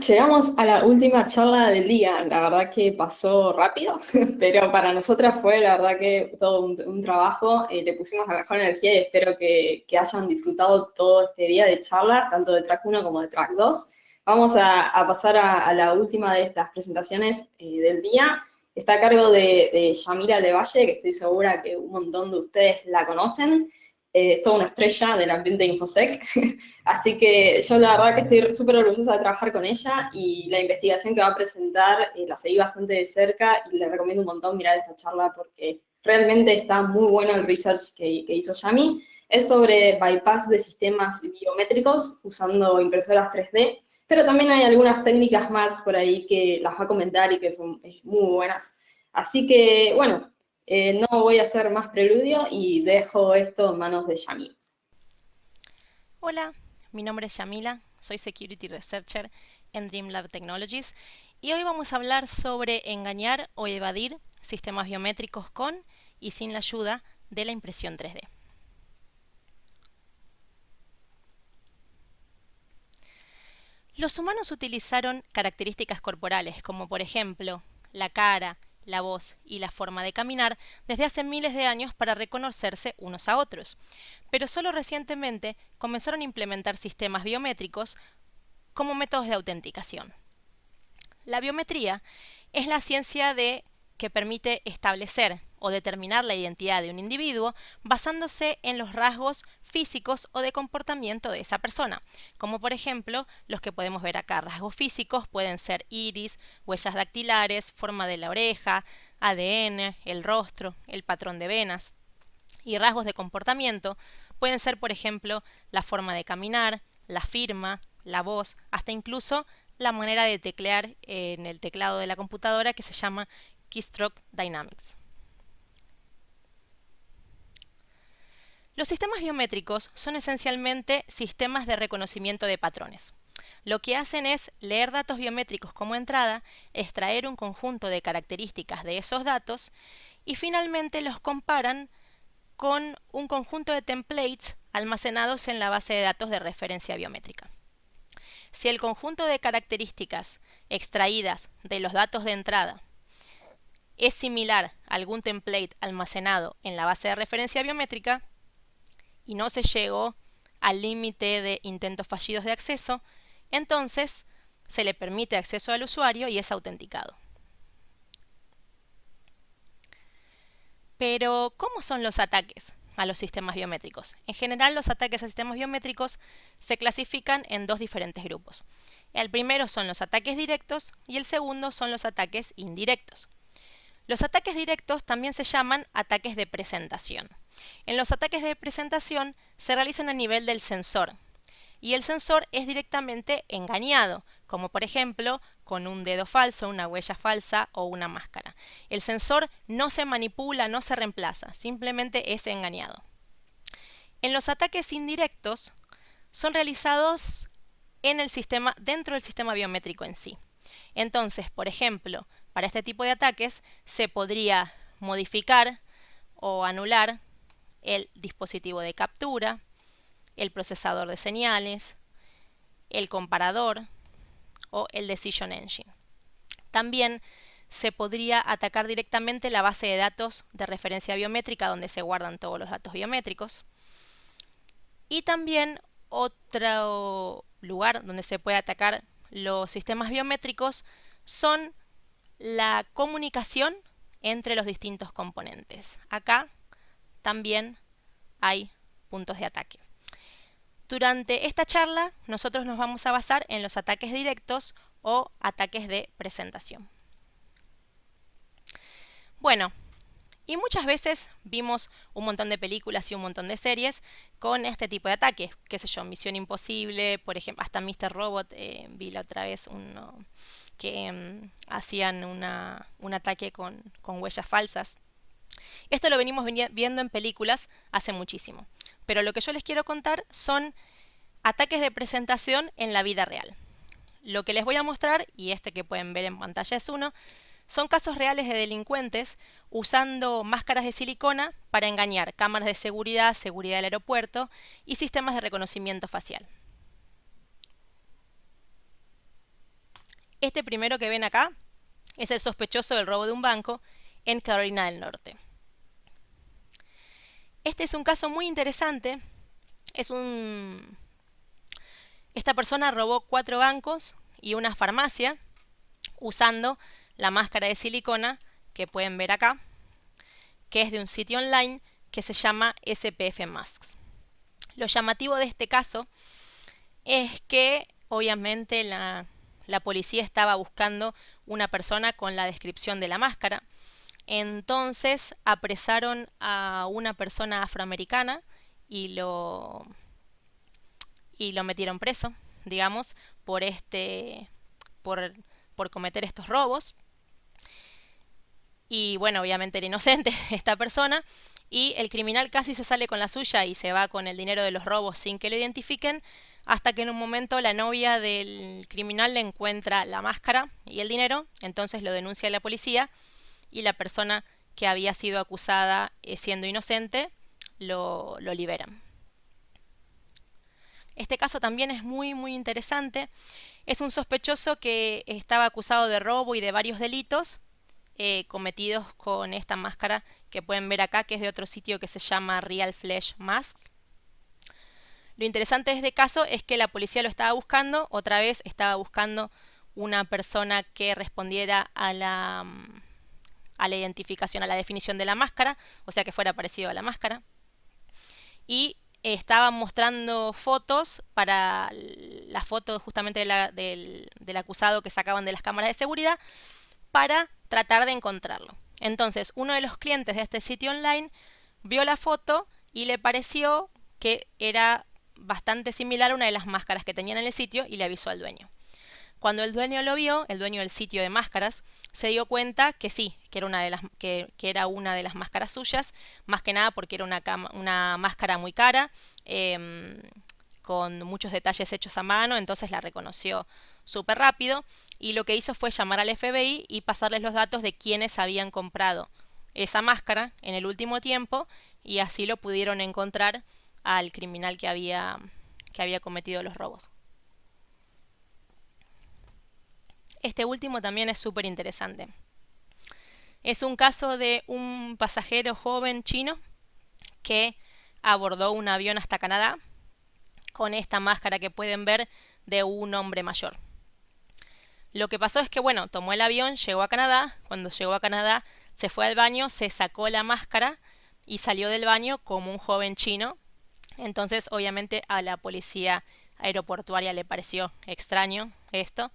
Llegamos a la última charla del día. La verdad que pasó rápido, pero para nosotras fue la verdad que todo un trabajo. Le pusimos la mejor energía y espero que hayan disfrutado todo este día de charlas, tanto de track uno como de track 2. Vamos a pasar a la última de estas presentaciones del día. Está a cargo de Yamila Levalle, que estoy segura que un montón de ustedes la conocen. Es toda una estrella del ambiente de InfoSec. Así que yo la verdad que estoy súper orgullosa de trabajar con ella y la investigación que va a presentar la seguí bastante de cerca y le recomiendo un montón mirar esta charla porque realmente está muy bueno el research que hizo Yami. Es sobre bypass de sistemas biométricos usando impresoras 3D, pero también hay algunas técnicas más por ahí que las va a comentar y que son muy buenas. Así que, bueno, no voy a hacer más preludio y dejo esto en manos de Yami. Hola, mi nombre es Yamila, soy Security Researcher en DreamLab Technologies y hoy vamos a hablar sobre engañar o evadir sistemas biométricos con y sin la ayuda de la impresión 3D. Los humanos utilizaron características corporales como por ejemplo la cara, la voz y la forma de caminar desde hace miles de años para reconocerse unos a otros, pero solo recientemente comenzaron a implementar sistemas biométricos como métodos de autenticación. La biometría es la ciencia que permite establecer o determinar la identidad de un individuo basándose en los rasgos físicos o de comportamiento de esa persona, como por ejemplo los que podemos ver acá. Rasgos físicos pueden ser iris, huellas dactilares, forma de la oreja, ADN, el rostro, el patrón de venas. Y rasgos de comportamiento pueden ser, por ejemplo, la forma de caminar, la firma, la voz, hasta incluso la manera de teclear en el teclado de la computadora que se llama Keystroke Dynamics. Los sistemas biométricos son esencialmente sistemas de reconocimiento de patrones. Lo que hacen es leer datos biométricos como entrada, extraer un conjunto de características de esos datos y finalmente los comparan con un conjunto de templates almacenados en la base de datos de referencia biométrica. Si el conjunto de características extraídas de los datos de entrada es similar a algún template almacenado en la base de referencia biométrica y no se llegó al límite de intentos fallidos de acceso, entonces se le permite acceso al usuario y es autenticado. Pero, ¿cómo son los ataques a los sistemas biométricos? En general, los ataques a sistemas biométricos se clasifican en dos diferentes grupos. El primero son los ataques directos y el segundo son los ataques indirectos. Los ataques directos también se llaman ataques de presentación. En los ataques de presentación se realizan a nivel del sensor y el sensor es directamente engañado, como por ejemplo con un dedo falso, una huella falsa o una máscara. El sensor no se manipula, no se reemplaza, simplemente es engañado. En los ataques indirectos son realizados en el sistema, dentro del sistema biométrico en sí. Entonces, por ejemplo, para este tipo de ataques se podría modificar o anular el dispositivo de captura, el procesador de señales, el comparador o el Decision Engine. También se podría atacar directamente la base de datos de referencia biométrica donde se guardan todos los datos biométricos. Y también otro lugar donde se puede atacar los sistemas biométricos son la comunicación entre los distintos componentes. Acá también hay puntos de ataque. Durante esta charla nosotros nos vamos a basar en los ataques directos o ataques de presentación. Bueno, y muchas veces vimos un montón de películas y un montón de series con este tipo de ataques, qué sé yo, Misión Imposible, por ejemplo, hasta Mr. Robot, vi la otra vez uno que hacían un ataque con huellas falsas. Esto lo venimos viendo en películas hace muchísimo, pero lo que yo les quiero contar son ataques de presentación en la vida real. Lo que les voy a mostrar, y este que pueden ver en pantalla es uno, son casos reales de delincuentes usando máscaras de silicona para engañar cámaras de seguridad, seguridad del aeropuerto y sistemas de reconocimiento facial. Este primero que ven acá es el sospechoso del robo de un banco en Carolina del Norte. Este es un caso muy interesante. Esta persona robó 4 bancos y una farmacia usando la máscara de silicona que pueden ver acá, que es de un sitio online que se llama SPF Masks. Lo llamativo de este caso es que obviamente la policía estaba buscando una persona con la descripción de la máscara. Entonces apresaron a una persona afroamericana y lo metieron preso, digamos, por cometer estos robos. Y bueno, obviamente era inocente esta persona, y el criminal casi se sale con la suya y se va con el dinero de los robos sin que lo identifiquen, hasta que en un momento la novia del criminal le encuentra la máscara y el dinero, entonces lo denuncia a la policía y la persona que había sido acusada siendo inocente lo liberan. Este caso también es muy muy interesante. Es un sospechoso que estaba acusado de robo y de varios delitos cometidos con esta máscara que pueden ver acá, que es de otro sitio que se llama Real Flesh Masks. Lo interesante de este caso es que la policía lo estaba buscando, otra vez estaba buscando una persona que respondiera a la identificación, a la definición de la máscara, o sea que fuera parecido a la máscara. Y estaban mostrando fotos para la foto justamente del acusado que sacaban de las cámaras de seguridad para tratar de encontrarlo. Entonces, uno de los clientes de este sitio online vio la foto y le pareció que era bastante similar a una de las máscaras que tenían en el sitio y le avisó al dueño. Cuando el dueño lo vio, el dueño del sitio de máscaras, se dio cuenta que sí, que era una de las máscaras suyas, más que nada porque era una máscara muy cara, con muchos detalles hechos a mano, entonces la reconoció súper rápido, y lo que hizo fue llamar al FBI y pasarles los datos de quienes habían comprado esa máscara en el último tiempo, y así lo pudieron encontrar al criminal que había cometido los robos. Este último también es súper interesante. Es un caso de un pasajero joven chino que abordó un avión hasta Canadá con esta máscara que pueden ver de un hombre mayor. Lo que pasó es que, bueno, tomó el avión, llegó a Canadá. Cuando llegó a Canadá, se fue al baño, se sacó la máscara y salió del baño como un joven chino. Entonces, obviamente, a la policía aeroportuaria le pareció extraño esto.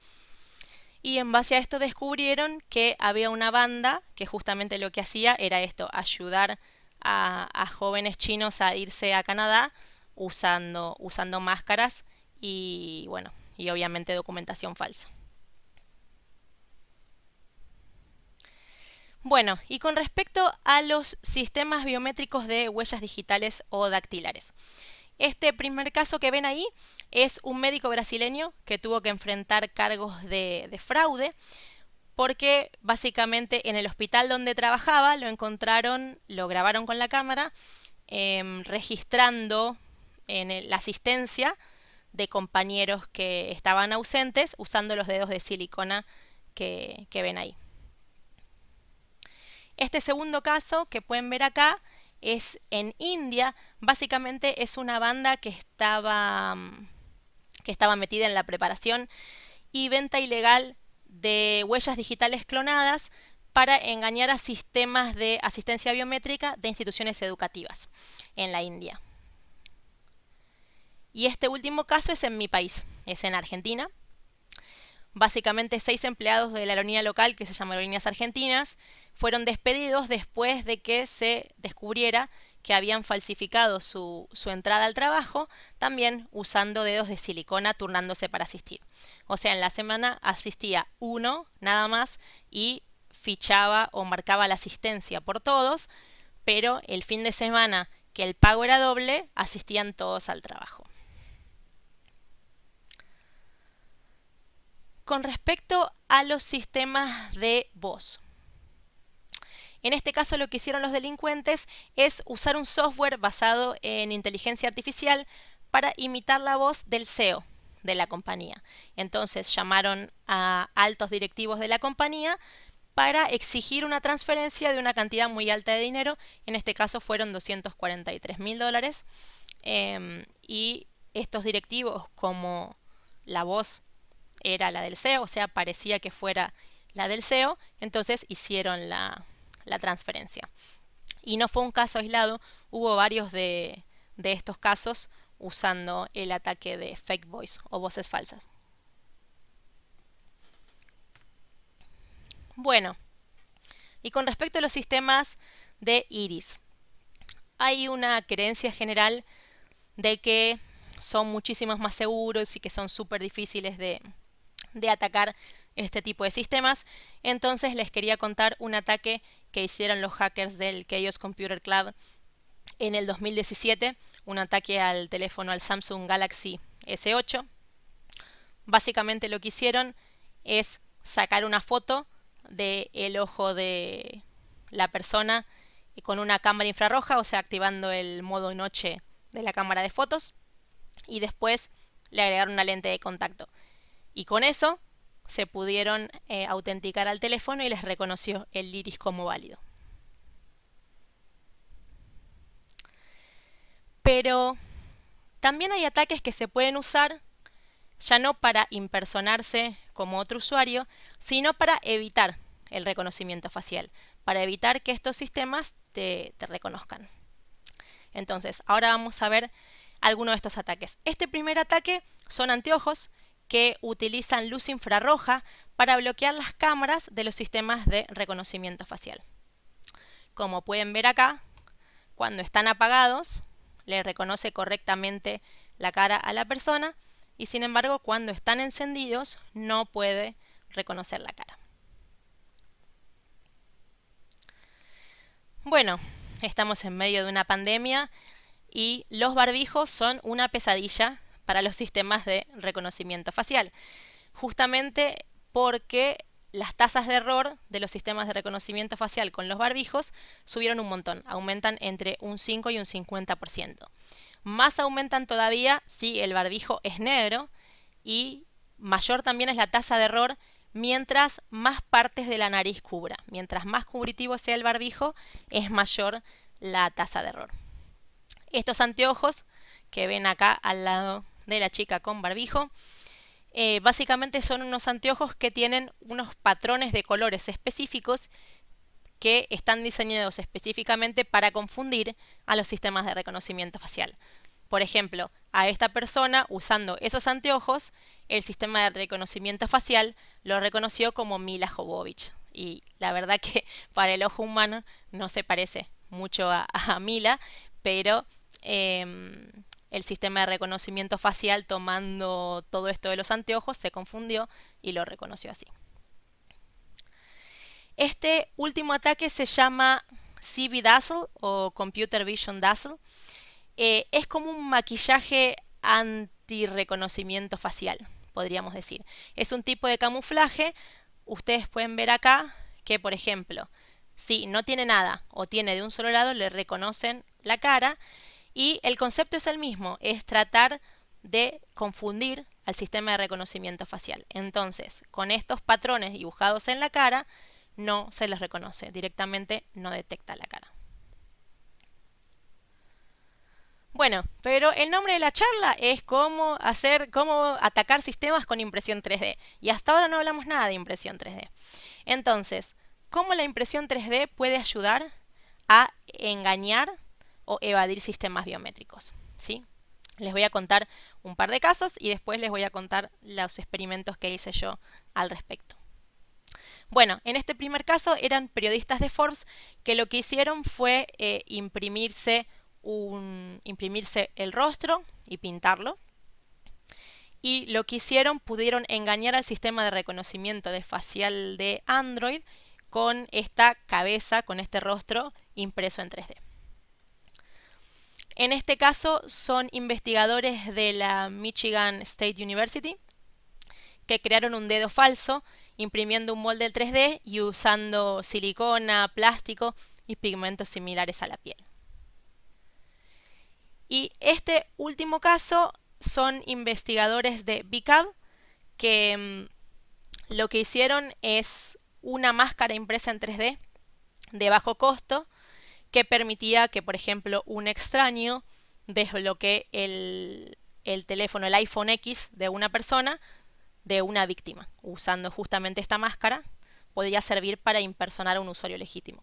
Y en base a esto descubrieron que había una banda que justamente lo que hacía era esto, ayudar a jóvenes chinos a irse a Canadá usando máscaras y, bueno, y obviamente documentación falsa. Bueno, y con respecto a los sistemas biométricos de huellas digitales o dactilares. Este primer caso que ven ahí es un médico brasileño que tuvo que enfrentar cargos de fraude porque básicamente en el hospital donde trabajaba lo grabaron con la cámara registrando la asistencia de compañeros que estaban ausentes usando los dedos de silicona que ven ahí. Este segundo caso que pueden ver acá es en India. Básicamente es una banda que estaba metida en la preparación y venta ilegal de huellas digitales clonadas para engañar a sistemas de asistencia biométrica de instituciones educativas en la India. Y este último caso es en mi país, es en Argentina. Básicamente 6 empleados de la aerolínea local, que se llama Aerolíneas Argentinas, fueron despedidos después de que se descubriera que habían falsificado su entrada al trabajo, también usando dedos de silicona turnándose para asistir. O sea, en la semana asistía uno nada más y fichaba o marcaba la asistencia por todos, pero el fin de semana que el pago era doble, asistían todos al trabajo. Con respecto a los sistemas de voz. En este caso lo que hicieron los delincuentes es usar un software basado en inteligencia artificial para imitar la voz del CEO de la compañía. Entonces llamaron a altos directivos de la compañía para exigir una transferencia de una cantidad muy alta de dinero. En este caso fueron $243.000. Y estos directivos, como la voz era la del CEO, o sea, parecía que fuera la del CEO, entonces hicieron la transferencia. Y no fue un caso aislado, hubo varios de estos casos usando el ataque de fake voice o voces falsas. Bueno, y con respecto a los sistemas de iris, hay una creencia general de que son muchísimos más seguros y que son súper difíciles de atacar este tipo de sistemas. Entonces les quería contar un ataque que hicieron los hackers del Chaos Computer Club en el 2017, un ataque al teléfono, al Samsung Galaxy S8. Básicamente lo que hicieron es sacar una foto del ojo de la persona con una cámara infrarroja, o sea, activando el modo noche de la cámara de fotos, y después le agregaron una lente de contacto. Y con eso se pudieron autenticar al teléfono y les reconoció el iris como válido. Pero también hay ataques que se pueden usar ya no para impersonarse como otro usuario, sino para evitar el reconocimiento facial, para evitar que estos sistemas te reconozcan. Entonces, ahora vamos a ver algunos de estos ataques. Este primer ataque son anteojos que utilizan luz infrarroja para bloquear las cámaras de los sistemas de reconocimiento facial. Como pueden ver acá, cuando están apagados, le reconoce correctamente la cara a la persona, y sin embargo, cuando están encendidos, no puede reconocer la cara. Bueno, estamos en medio de una pandemia y los barbijos son una pesadilla para los sistemas de reconocimiento facial, justamente porque las tasas de error de los sistemas de reconocimiento facial con los barbijos subieron un montón, aumentan entre un 5 y un 50%. Más aumentan todavía si el barbijo es negro, y mayor también es la tasa de error mientras más partes de la nariz cubra. Mientras más cubritivo sea el barbijo, es mayor la tasa de error. Estos anteojos que ven acá al lado de la chica con barbijo, básicamente son unos anteojos que tienen unos patrones de colores específicos que están diseñados específicamente para confundir a los sistemas de reconocimiento facial. Por ejemplo, a esta persona, usando esos anteojos, el sistema de reconocimiento facial lo reconoció como Mila Jovovich. Y la verdad que para el ojo humano no se parece mucho a Mila, pero el sistema de reconocimiento facial, tomando todo esto de los anteojos, se confundió y lo reconoció así. Este último ataque se llama CV Dazzle o Computer Vision Dazzle. Es como un maquillaje anti-reconocimiento facial, podríamos decir. Es un tipo de camuflaje. Ustedes pueden ver acá que, por ejemplo, si no tiene nada o tiene de un solo lado, le reconocen la cara, y el concepto es el mismo, es tratar de confundir al sistema de reconocimiento facial. Entonces, con estos patrones dibujados en la cara, no se les reconoce, directamente no detecta la cara. Bueno, pero el nombre de la charla es cómo atacar sistemas con impresión 3D. Y hasta ahora no hablamos nada de impresión 3D. Entonces, ¿cómo la impresión 3D puede ayudar a engañar o evadir sistemas biométricos? ¿Sí? Les voy a contar un par de casos y después les voy a contar los experimentos que hice yo al respecto. Bueno, en este primer caso eran periodistas de Forbes que lo que hicieron fue imprimirse el rostro y pintarlo. Y lo que hicieron, pudieron engañar al sistema de reconocimiento de facial de Android con esta cabeza, con este rostro impreso en 3D. En este caso son investigadores de la Michigan State University que crearon un dedo falso imprimiendo un molde 3D y usando silicona, plástico y pigmentos similares a la piel. Y este último caso son investigadores de BICAD que lo que hicieron es una máscara impresa en 3D de bajo costo que permitía que, por ejemplo, un extraño desbloquee el teléfono, el iPhone X de una persona, de una víctima. Usando justamente esta máscara, podría servir para impersonar a un usuario legítimo.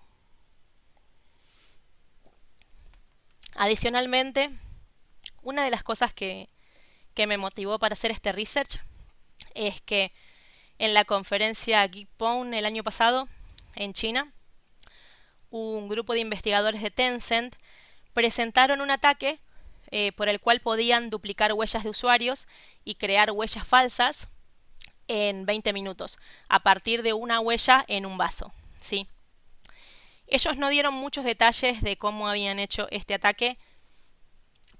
Adicionalmente, una de las cosas que me motivó para hacer este research es que en la conferencia Geekpwn el año pasado en China, un grupo de investigadores de Tencent presentaron un ataque por el cual podían duplicar huellas de usuarios y crear huellas falsas en 20 minutos, a partir de una huella en un vaso, ¿sí? Ellos no dieron muchos detalles de cómo habían hecho este ataque,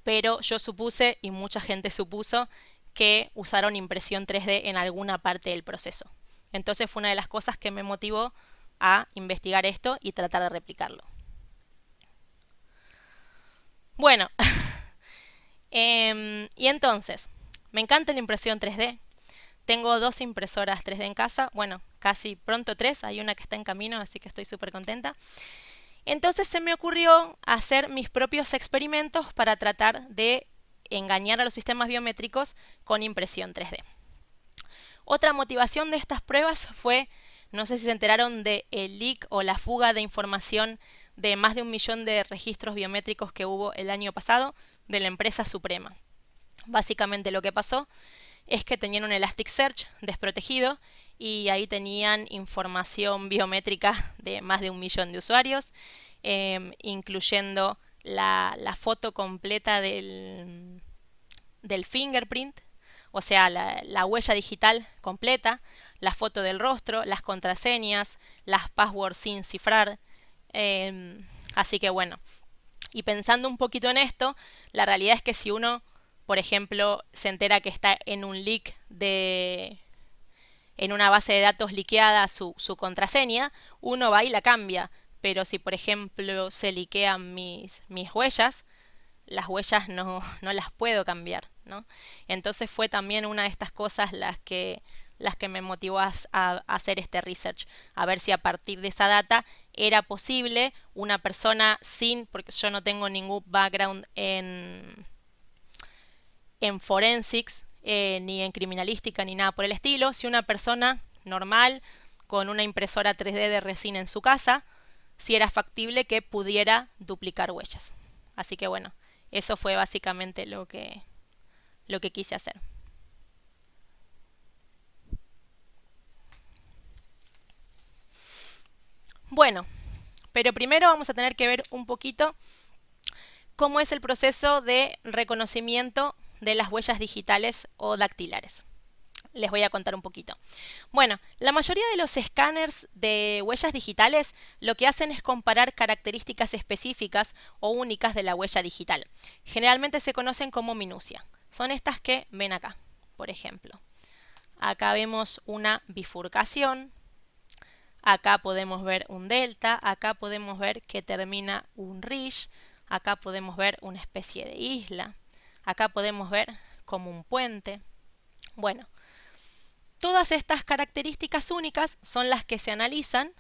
pero yo supuse, y mucha gente supuso, que usaron impresión 3D en alguna parte del proceso. Entonces fue una de las cosas que me motivó a investigar esto y tratar de replicarlo. Bueno, y entonces, me encanta la impresión 3D. Tengo 2 impresoras 3D en casa, bueno, casi pronto 3, hay una que está en camino, así que estoy súper contenta. Entonces se me ocurrió hacer mis propios experimentos para tratar de engañar a los sistemas biométricos con impresión 3D. Otra motivación de estas pruebas fue, no sé si se enteraron de el leak o la fuga de información de más de 1 millón de registros biométricos que hubo el año pasado de la empresa Suprema. Básicamente lo que pasó es que tenían un Elasticsearch desprotegido y ahí tenían información biométrica de más de 1 millón de usuarios, incluyendo la foto completa del fingerprint, o sea, la huella digital completa, la foto del rostro, las contraseñas, las passwords sin cifrar. Así que bueno, y pensando un poquito en esto, la realidad es que si uno, por ejemplo, se entera que está en un leak en una base de datos liqueada su contraseña, uno va y la cambia. Pero si, por ejemplo, se liquean mis huellas, las huellas no las puedo cambiar, ¿no? Entonces fue también una de estas cosas las que me motivó a hacer este research, a ver si a partir de esa data era posible una persona sin, porque yo no tengo ningún background en forensics, ni en criminalística, ni nada por el estilo, si una persona normal con una impresora 3D de resina en su casa, si era factible que pudiera duplicar huellas. Así que bueno, eso fue básicamente lo que quise hacer. Bueno, pero primero vamos a tener que ver un poquito cómo es el proceso de reconocimiento de las huellas digitales o dactilares. Les voy a contar un poquito. Bueno, la mayoría de los escáneres de huellas digitales lo que hacen es comparar características específicas o únicas de la huella digital. Generalmente se conocen como minucia. Son estas que ven acá, por ejemplo. Acá vemos una bifurcación. Acá podemos ver un delta. Acá podemos ver que termina un ridge. Acá podemos ver una especie de isla. Acá podemos ver como un puente. Bueno, todas estas características únicas son las que se analizan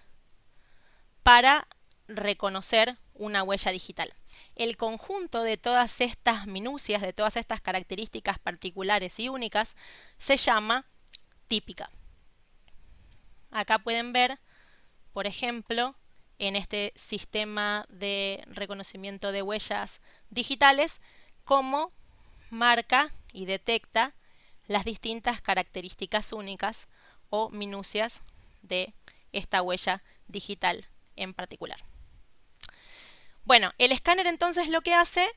para reconocer una huella digital. El conjunto de todas estas minucias, de todas estas características particulares y únicas, se llama típica. Acá pueden ver, por ejemplo, en este sistema de reconocimiento de huellas digitales, cómo marca y detecta las distintas características únicas o minucias de esta huella digital en particular. Bueno, el escáner entonces lo que hace,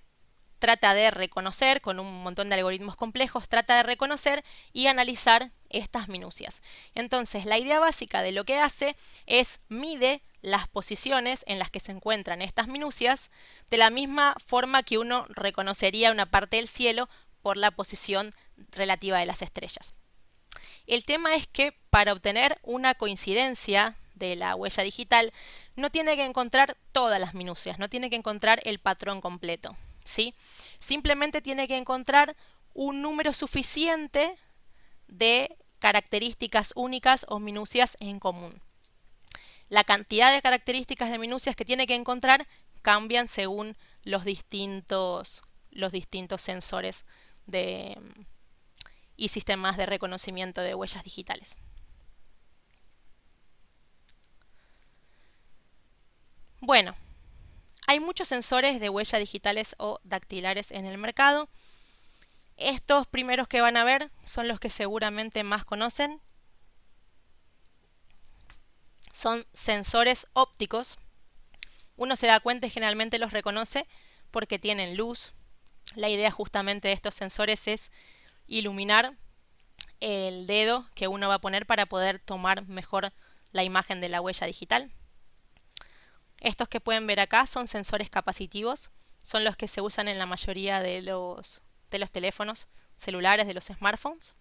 trata de reconocer, con un montón de algoritmos complejos, trata de reconocer y analizar estas minucias. Entonces, la idea básica de lo que hace es mide las posiciones en las que se encuentran estas minucias de la misma forma que uno reconocería una parte del cielo por la posición relativa de las estrellas. El tema es que para obtener una coincidencia de la huella digital no tiene que encontrar todas las minucias, no tiene que encontrar el patrón completo, ¿sí? Simplemente tiene que encontrar un número suficiente de características únicas o minucias en común. La cantidad de características de minucias que tiene que encontrar cambian según los distintos sensores y sistemas de reconocimiento de huellas digitales. Bueno, hay muchos sensores de huellas digitales o dactilares en el mercado. Estos primeros que van a ver son los que seguramente más conocen. Son sensores ópticos. Uno se da cuenta y generalmente los reconoce porque tienen luz. La idea justamente de estos sensores es iluminar el dedo que uno va a poner para poder tomar mejor la imagen de la huella digital. Estos que pueden ver acá son sensores capacitivos, son los que se usan en la mayoría de los teléfonos celulares, de los smartphones.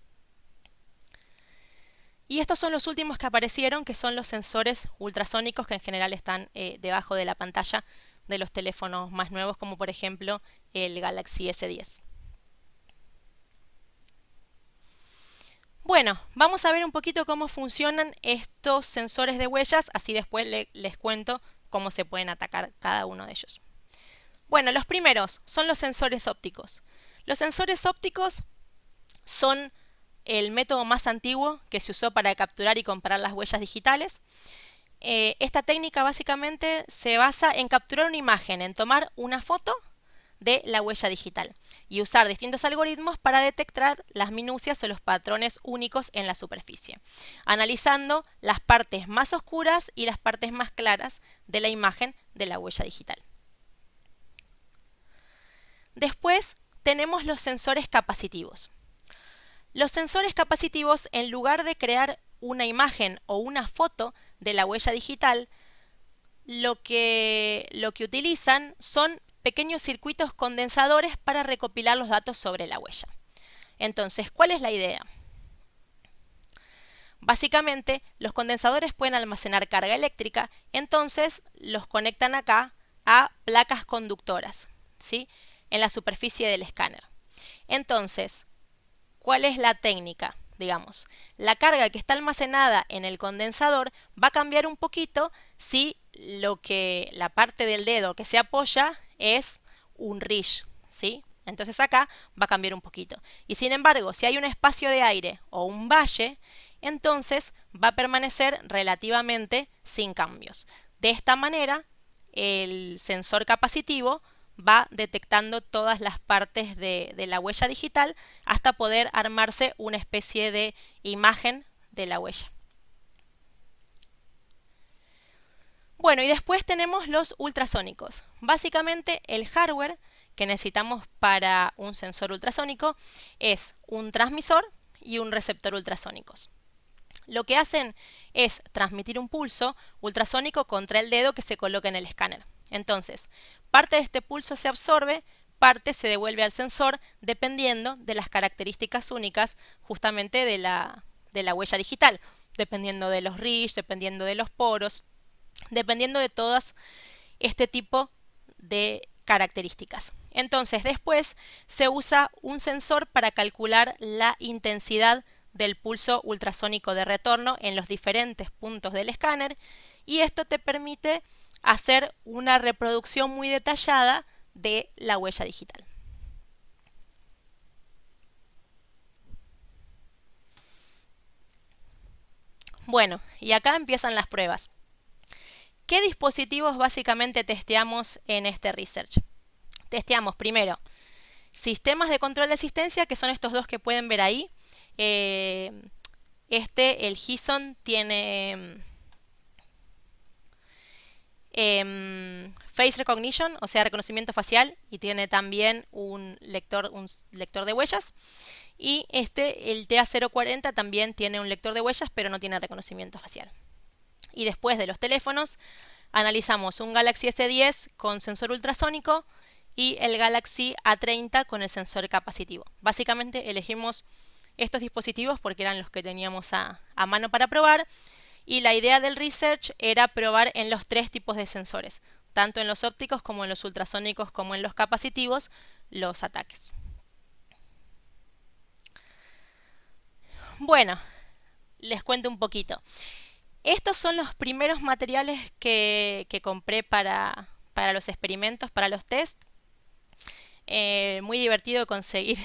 Y estos son los últimos que aparecieron, que son los sensores ultrasónicos que en general están debajo de la pantalla de los teléfonos más nuevos, como por ejemplo el Galaxy S10. Bueno, vamos a ver un poquito cómo funcionan estos sensores de huellas, así después les cuento cómo se pueden atacar cada uno de ellos. Bueno, los primeros son los sensores ópticos. Los sensores ópticos son el método más antiguo que se usó para capturar y comparar las huellas digitales. Esta técnica básicamente se basa en capturar una imagen, en tomar una foto de la huella digital y usar distintos algoritmos para detectar las minucias o los patrones únicos en la superficie, analizando las partes más oscuras y las partes más claras de la imagen de la huella digital. Después tenemos los sensores capacitivos. Los sensores capacitivos, en lugar de crear una imagen o una foto de la huella digital, lo que utilizan son pequeños circuitos condensadores para recopilar los datos sobre la huella. Entonces, ¿cuál es la idea? Básicamente, los condensadores pueden almacenar carga eléctrica, entonces los conectan acá a placas conductoras, ¿sí?, en la superficie del escáner. Entonces, ¿cuál es la técnica? Digamos, la carga que está almacenada en el condensador va a cambiar un poquito si la parte del dedo que se apoya es un ridge, ¿sí? Entonces acá va a cambiar un poquito. Y sin embargo, si hay un espacio de aire o un valle, entonces va a permanecer relativamente sin cambios. De esta manera, el sensor capacitivo va detectando todas las partes de la huella digital hasta poder armarse una especie de imagen de la huella. Bueno, y después tenemos los ultrasónicos. Básicamente el hardware que necesitamos para un sensor ultrasónico es un transmisor y un receptor ultrasónicos. Lo que hacen es transmitir un pulso ultrasónico contra el dedo que se coloca en el escáner. Entonces, parte de este pulso se absorbe, parte se devuelve al sensor dependiendo de las características únicas justamente de la huella digital, dependiendo de los ridge, dependiendo de los poros, dependiendo de todas este tipo de características. Entonces, después se usa un sensor para calcular la intensidad del pulso ultrasónico de retorno en los diferentes puntos del escáner, y esto te permite hacer una reproducción muy detallada de la huella digital. Bueno, y acá empiezan las pruebas. ¿Qué dispositivos básicamente testeamos en este research? Testeamos primero sistemas de control de asistencia, que son estos dos que pueden ver ahí. El Gison tiene face recognition, o sea, reconocimiento facial, y tiene también un lector de huellas. Y el TA040 también tiene un lector de huellas, pero no tiene reconocimiento facial. Y después de los teléfonos, analizamos un Galaxy S10 con sensor ultrasónico y el Galaxy A30 con el sensor capacitivo. Básicamente elegimos estos dispositivos porque eran los que teníamos a mano para probar, y la idea del research era probar en los tres tipos de sensores, tanto en los ópticos como en los ultrasónicos como en los capacitivos, los ataques. Bueno, les cuento un poquito. Estos son los primeros materiales que compré para los experimentos, para los test. Muy divertido conseguir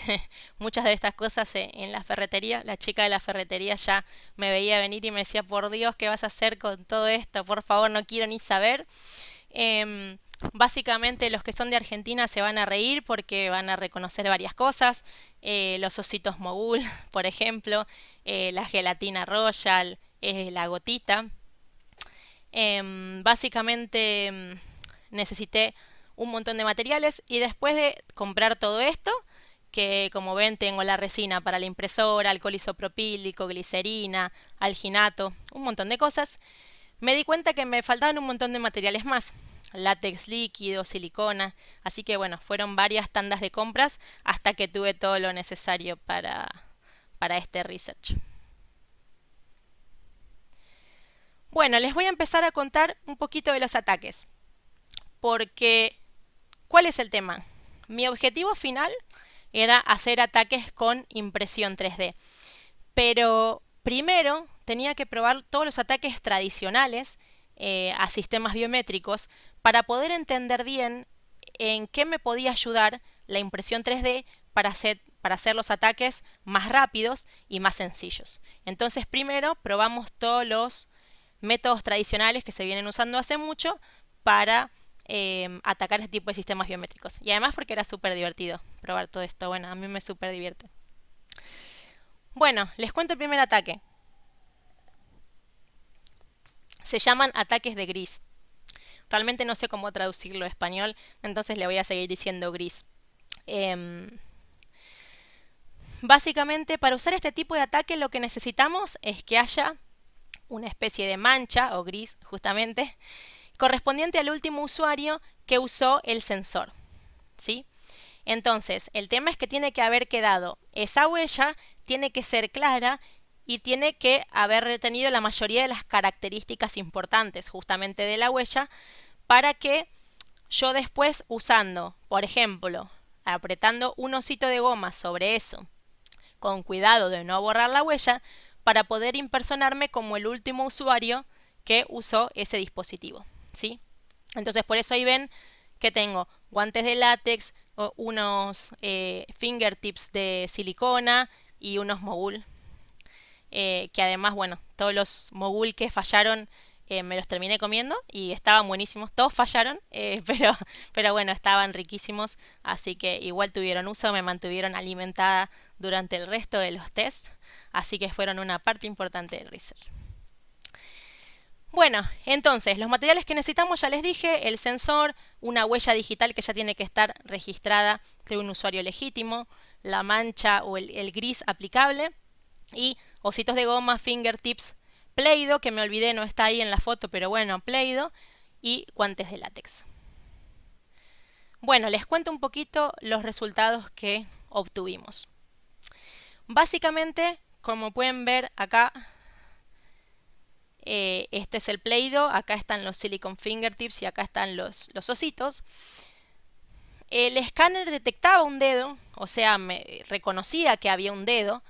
muchas de estas cosas en la ferretería. La chica de la ferretería ya me veía venir y me decía, por Dios, ¿qué vas a hacer con todo esto? Por favor, no quiero ni saber. Básicamente los que son de Argentina se van a reír porque van a reconocer varias cosas. Los ositos mogul, por ejemplo, la gelatina royal, la gotita. Básicamente necesité un montón de materiales y después de comprar todo esto, que como ven tengo la resina para la impresora, alcohol isopropílico, glicerina, alginato, un montón de cosas, me di cuenta que me faltaban un montón de materiales más. Látex líquido, silicona, así que bueno, fueron varias tandas de compras hasta que tuve todo lo necesario para este research. Bueno, les voy a empezar a contar un poquito de los ataques, porque ¿cuál es el tema? Mi objetivo final era hacer ataques con impresión 3D, pero primero tenía que probar todos los ataques tradicionales a sistemas biométricos para poder entender bien en qué me podía ayudar la impresión 3D para hacer los ataques más rápidos y más sencillos. Entonces primero probamos todos los métodos tradicionales que se vienen usando hace mucho para atacar este tipo de sistemas biométricos. Y además porque era súper divertido probar todo esto. Bueno, a mí me súper divierte. Bueno, les cuento el primer ataque. Se llaman ataques de gris. Realmente no sé cómo traducirlo a español, entonces le voy a seguir diciendo gris. Básicamente, para usar este tipo de ataque lo que necesitamos es que haya una especie de mancha, o gris justamente, correspondiente al último usuario que usó el sensor, ¿sí? Entonces, el tema es que tiene que haber quedado esa huella, tiene que ser clara y tiene que haber retenido la mayoría de las características importantes justamente de la huella para que yo después usando, por ejemplo, apretando un osito de goma sobre eso, con cuidado de no borrar la huella, para poder impersonarme como el último usuario que usó ese dispositivo, ¿sí? Entonces por eso ahí ven que tengo guantes de látex, unos fingertips de silicona y unos mogul, que además, bueno, todos los mogul que fallaron me los terminé comiendo y estaban buenísimos, todos fallaron, pero bueno, estaban riquísimos, así que igual tuvieron uso, me mantuvieron alimentada durante el resto de los tests, así que fueron una parte importante del research. Bueno, entonces, los materiales que necesitamos, ya les dije, el sensor, una huella digital que ya tiene que estar registrada de un usuario legítimo, la mancha o el gris aplicable y ositos de goma, fingertips, Play-Doh, que me olvidé, no está ahí en la foto, pero bueno, Play-Doh, y guantes de látex. Bueno, les cuento un poquito los resultados que obtuvimos. Básicamente, como pueden ver acá, este es el Play-Doh, acá están los silicone fingertips y acá están los ositos. El escáner detectaba un dedo, o sea, me reconocía que había un dedo,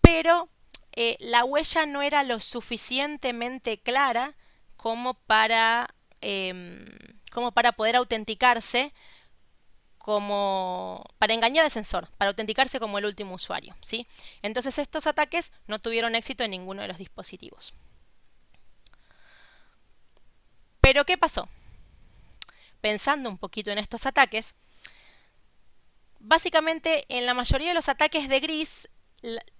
pero la huella no era lo suficientemente clara como para poder autenticarse, para engañar al sensor, para autenticarse como el último usuario, ¿sí? Entonces estos ataques no tuvieron éxito en ninguno de los dispositivos. Pero ¿qué pasó? Pensando un poquito en estos ataques, básicamente en la mayoría de los ataques de gris,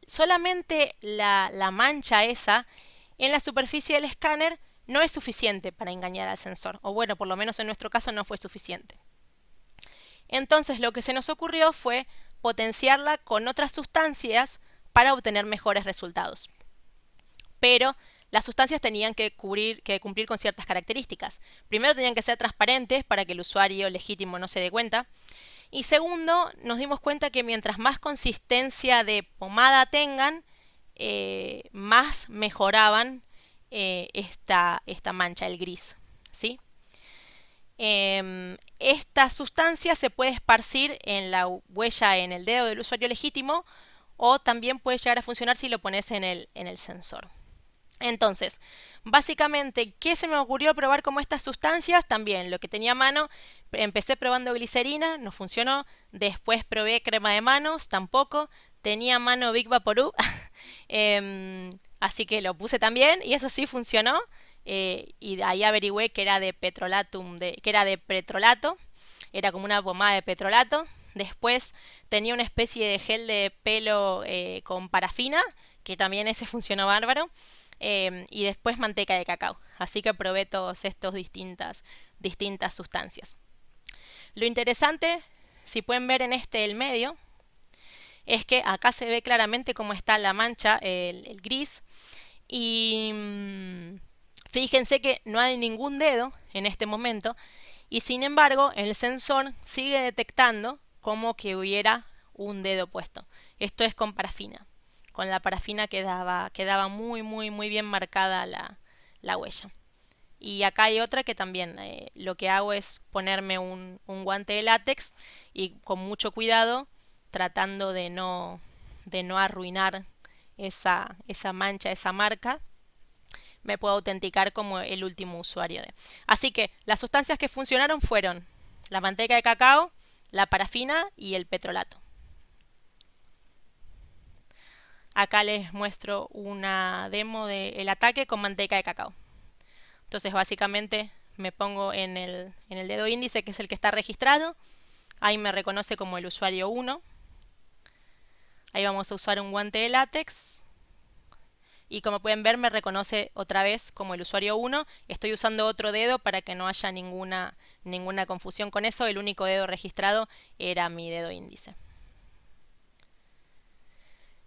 solamente la mancha esa en la superficie del escáner no es suficiente para engañar al sensor, o bueno, por lo menos en nuestro caso no fue suficiente. Entonces lo que se nos ocurrió fue potenciarla con otras sustancias para obtener mejores resultados. Pero las sustancias tenían que cumplir con ciertas características. Primero tenían que ser transparentes para que el usuario legítimo no se dé cuenta. Y segundo, nos dimos cuenta que mientras más consistencia de pomada tengan, más mejoraban esta mancha, el gris, ¿sí? Esta sustancia se puede esparcir en la huella en el dedo del usuario legítimo o también puede llegar a funcionar si lo pones en el sensor. Entonces, básicamente, ¿qué se me ocurrió probar como estas sustancias? También lo que tenía a mano, empecé probando glicerina, no funcionó. Después probé crema de manos, tampoco. Tenía a mano Big Vaporub, así que lo puse también y eso sí funcionó. Y de ahí averigüé que era de petrolatum, que era de petrolato, era como una pomada de petrolato. Después tenía una especie de gel de pelo con parafina, que también ese funcionó bárbaro. Y después manteca de cacao. Así que probé todas estas distintas sustancias. Lo interesante, si pueden ver en el medio, es que acá se ve claramente cómo está la mancha, el gris. Y fíjense que no hay ningún dedo en este momento. Y sin embargo, el sensor sigue detectando como que hubiera un dedo puesto. Esto es con parafina. Con la parafina quedaba muy bien marcada la huella. Y acá hay otra que también lo que hago es ponerme un guante de látex y con mucho cuidado tratando de no arruinar esa mancha, esa marca, me puedo autenticar como el último usuario. Así que las sustancias que funcionaron fueron la manteca de cacao, la parafina y el petrolato. Acá les muestro una demo del ataque con manteca de cacao. Entonces básicamente me pongo en el dedo índice, que es el que está registrado. Ahí me reconoce como el usuario 1. Ahí vamos a usar un guante de látex. Y como pueden ver me reconoce otra vez como el usuario 1. Estoy usando otro dedo para que no haya ninguna confusión con eso. El único dedo registrado era mi dedo índice.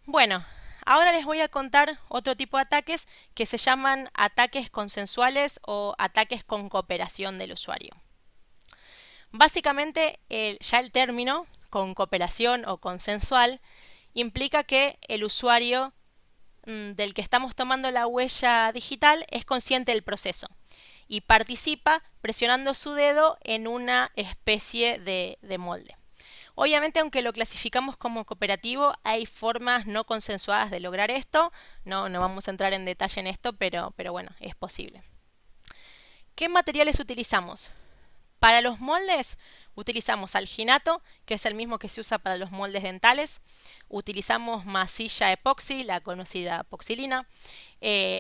Bueno, ahora les voy a contar otro tipo de ataques que se llaman ataques consensuales o ataques con cooperación del usuario. Básicamente, ya el término con cooperación o consensual implica que el usuario del que estamos tomando la huella digital es consciente del proceso y participa presionando su dedo en una especie de molde. Obviamente, aunque lo clasificamos como cooperativo, hay formas no consensuadas de lograr esto. No vamos a entrar en detalle en esto, pero bueno, es posible. ¿Qué materiales utilizamos? Para los moldes utilizamos alginato, que es el mismo que se usa para los moldes dentales. Utilizamos masilla epoxi, la conocida epoxilina.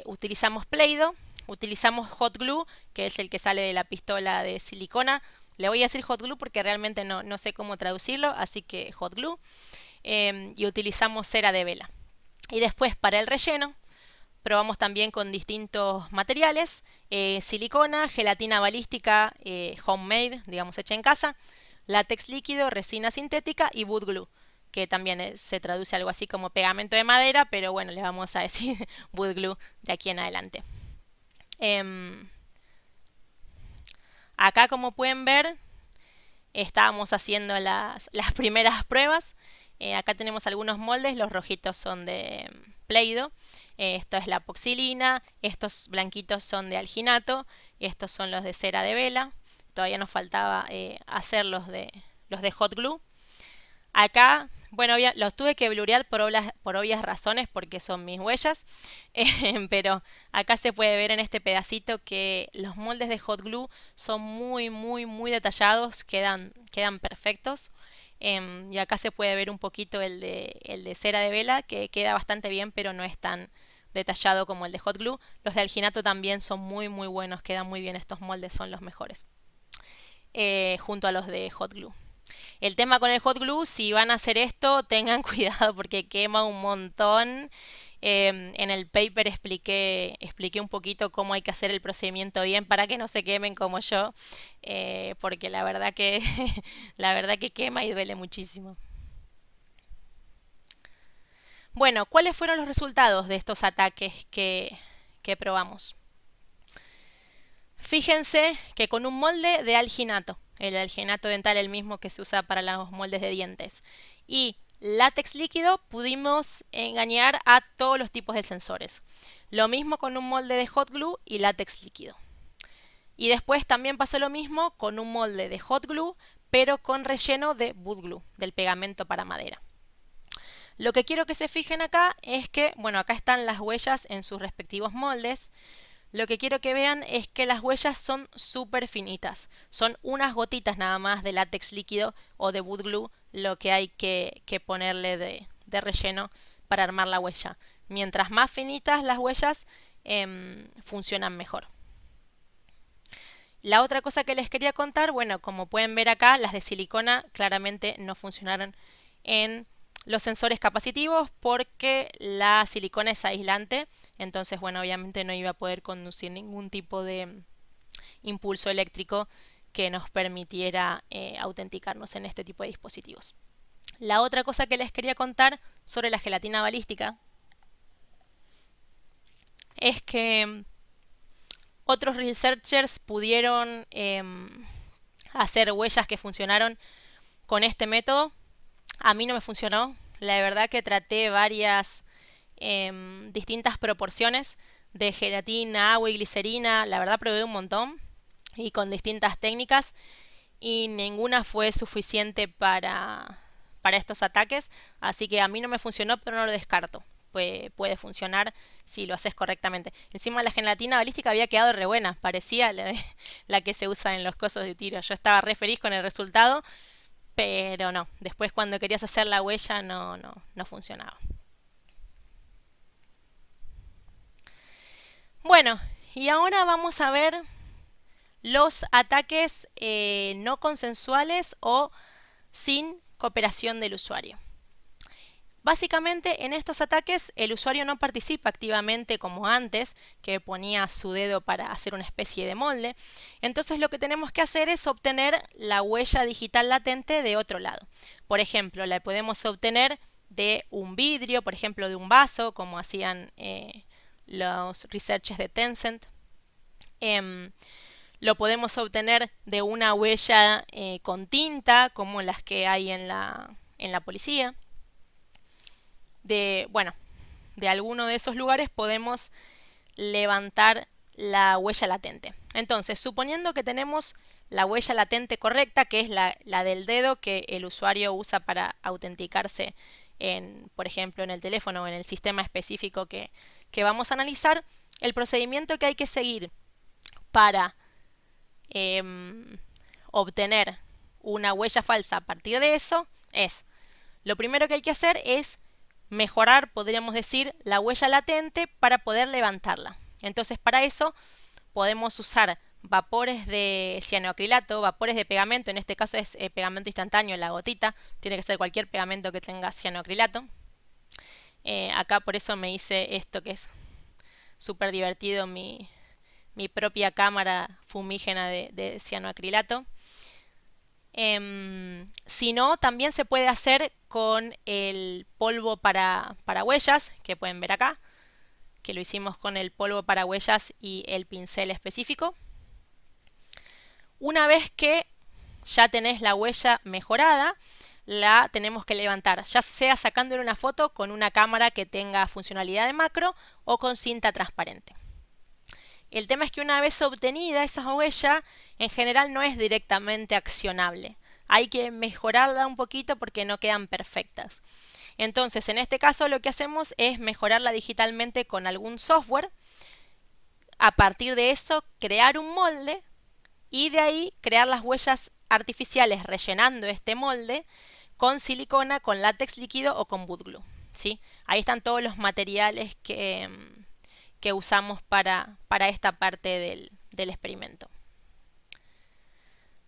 Utilizamos Play-Doh. Utilizamos hot glue, que es el que sale de la pistola de silicona. Le voy a decir hot glue porque realmente no sé cómo traducirlo, así que hot glue. Y utilizamos cera de vela. Y después para el relleno probamos también con distintos materiales, silicona, gelatina balística homemade, digamos hecha en casa, látex líquido, resina sintética y wood glue, que también se traduce algo así como pegamento de madera, pero bueno, le vamos a decir wood glue de aquí en adelante. Acá, como pueden ver, estábamos haciendo las primeras pruebas. Acá tenemos algunos moldes, los rojitos son de Play-Doh, esto es la epoxilina, estos blanquitos son de alginato, estos son los de cera de vela. Todavía nos faltaba hacer los de hot glue. Acá, bueno, los tuve que blurear por obvias razones porque son mis huellas, pero acá se puede ver en este pedacito que los moldes de hot glue son muy detallados, quedan perfectos. Y acá se puede ver un poquito el de cera de vela, que queda bastante bien, pero no es tan detallado como el de hot glue. Los de alginato también son muy buenos, quedan muy bien estos moldes, son los mejores, junto a los de hot glue. El tema con el hot glue, si van a hacer esto, tengan cuidado porque quema un montón. En el paper expliqué un poquito cómo hay que hacer el procedimiento bien para que no se quemen como yo, porque la verdad que quema y duele muchísimo. Bueno, ¿cuáles fueron los resultados de estos ataques que probamos? Fíjense que con un molde de alginato, el alginato dental el mismo que se usa para los moldes de dientes, y látex líquido, pudimos engañar a todos los tipos de sensores. Lo mismo con un molde de hot glue y látex líquido. Y después también pasó lo mismo con un molde de hot glue, pero con relleno de wood glue, del pegamento para madera. Lo que quiero que se fijen acá es que, bueno, acá están las huellas en sus respectivos moldes. Lo que quiero que vean es que las huellas son súper finitas. Son unas gotitas nada más de látex líquido o de wood glue lo que hay que ponerle de relleno para armar la huella. Mientras más finitas las huellas, funcionan mejor. La otra cosa que les quería contar, bueno, como pueden ver acá, las de silicona claramente no funcionaron en los sensores capacitivos porque la silicona es aislante, entonces, bueno, obviamente no iba a poder conducir ningún tipo de impulso eléctrico que nos permitiera autenticarnos en este tipo de dispositivos. La otra cosa que les quería contar sobre la gelatina balística es que otros researchers pudieron hacer huellas que funcionaron con este método. A mí no me funcionó. La verdad que traté varias distintas proporciones de gelatina, agua y glicerina. La verdad probé un montón y con distintas técnicas y ninguna fue suficiente para estos ataques. Así que a mí no me funcionó, pero no lo descarto. Puede funcionar si lo haces correctamente. Encima la gelatina balística había quedado re buena, parecía la que se usa en los cosos de tiro. Yo estaba re feliz con el resultado, pero no, después cuando querías hacer la huella no funcionaba. Bueno, y ahora vamos a ver los ataques no consensuales o sin cooperación del usuario. Básicamente en estos ataques el usuario no participa activamente como antes, que ponía su dedo para hacer una especie de molde. Entonces lo que tenemos que hacer es obtener la huella digital latente de otro lado. Por ejemplo, la podemos obtener de un vidrio, por ejemplo de un vaso, como hacían los researchers de Tencent. Lo podemos obtener de una huella con tinta, como las que hay en la policía. De alguno de esos lugares podemos levantar la huella latente. Entonces, suponiendo que tenemos la huella latente correcta, que es la del dedo que el usuario usa para autenticarse, por ejemplo, en el teléfono o en el sistema específico que vamos a analizar, el procedimiento que hay que seguir para obtener una huella falsa a partir de eso es, lo primero que hay que hacer es mejorar, podríamos decir, la huella latente para poder levantarla. Entonces, para eso podemos usar vapores de cianoacrilato, vapores de pegamento, en este caso es pegamento instantáneo, la gotita, tiene que ser cualquier pegamento que tenga cianoacrilato. Acá por eso me hice esto que es súper divertido, mi propia cámara fumígena de cianoacrilato. Si no, también se puede hacer con el polvo para huellas, que pueden ver acá, que lo hicimos con el polvo para huellas y el pincel específico. Una vez que ya tenés la huella mejorada, la tenemos que levantar, ya sea sacándole una foto con una cámara que tenga funcionalidad de macro o con cinta transparente. El tema es que una vez obtenida esa huella, en general no es directamente accionable. Hay que mejorarla un poquito porque no quedan perfectas. Entonces, en este caso lo que hacemos es mejorarla digitalmente con algún software. A partir de eso, crear un molde y de ahí crear las huellas artificiales rellenando este molde con silicona, con látex líquido o con wood glue, ¿sí? Ahí están todos los materiales que usamos para esta parte del experimento.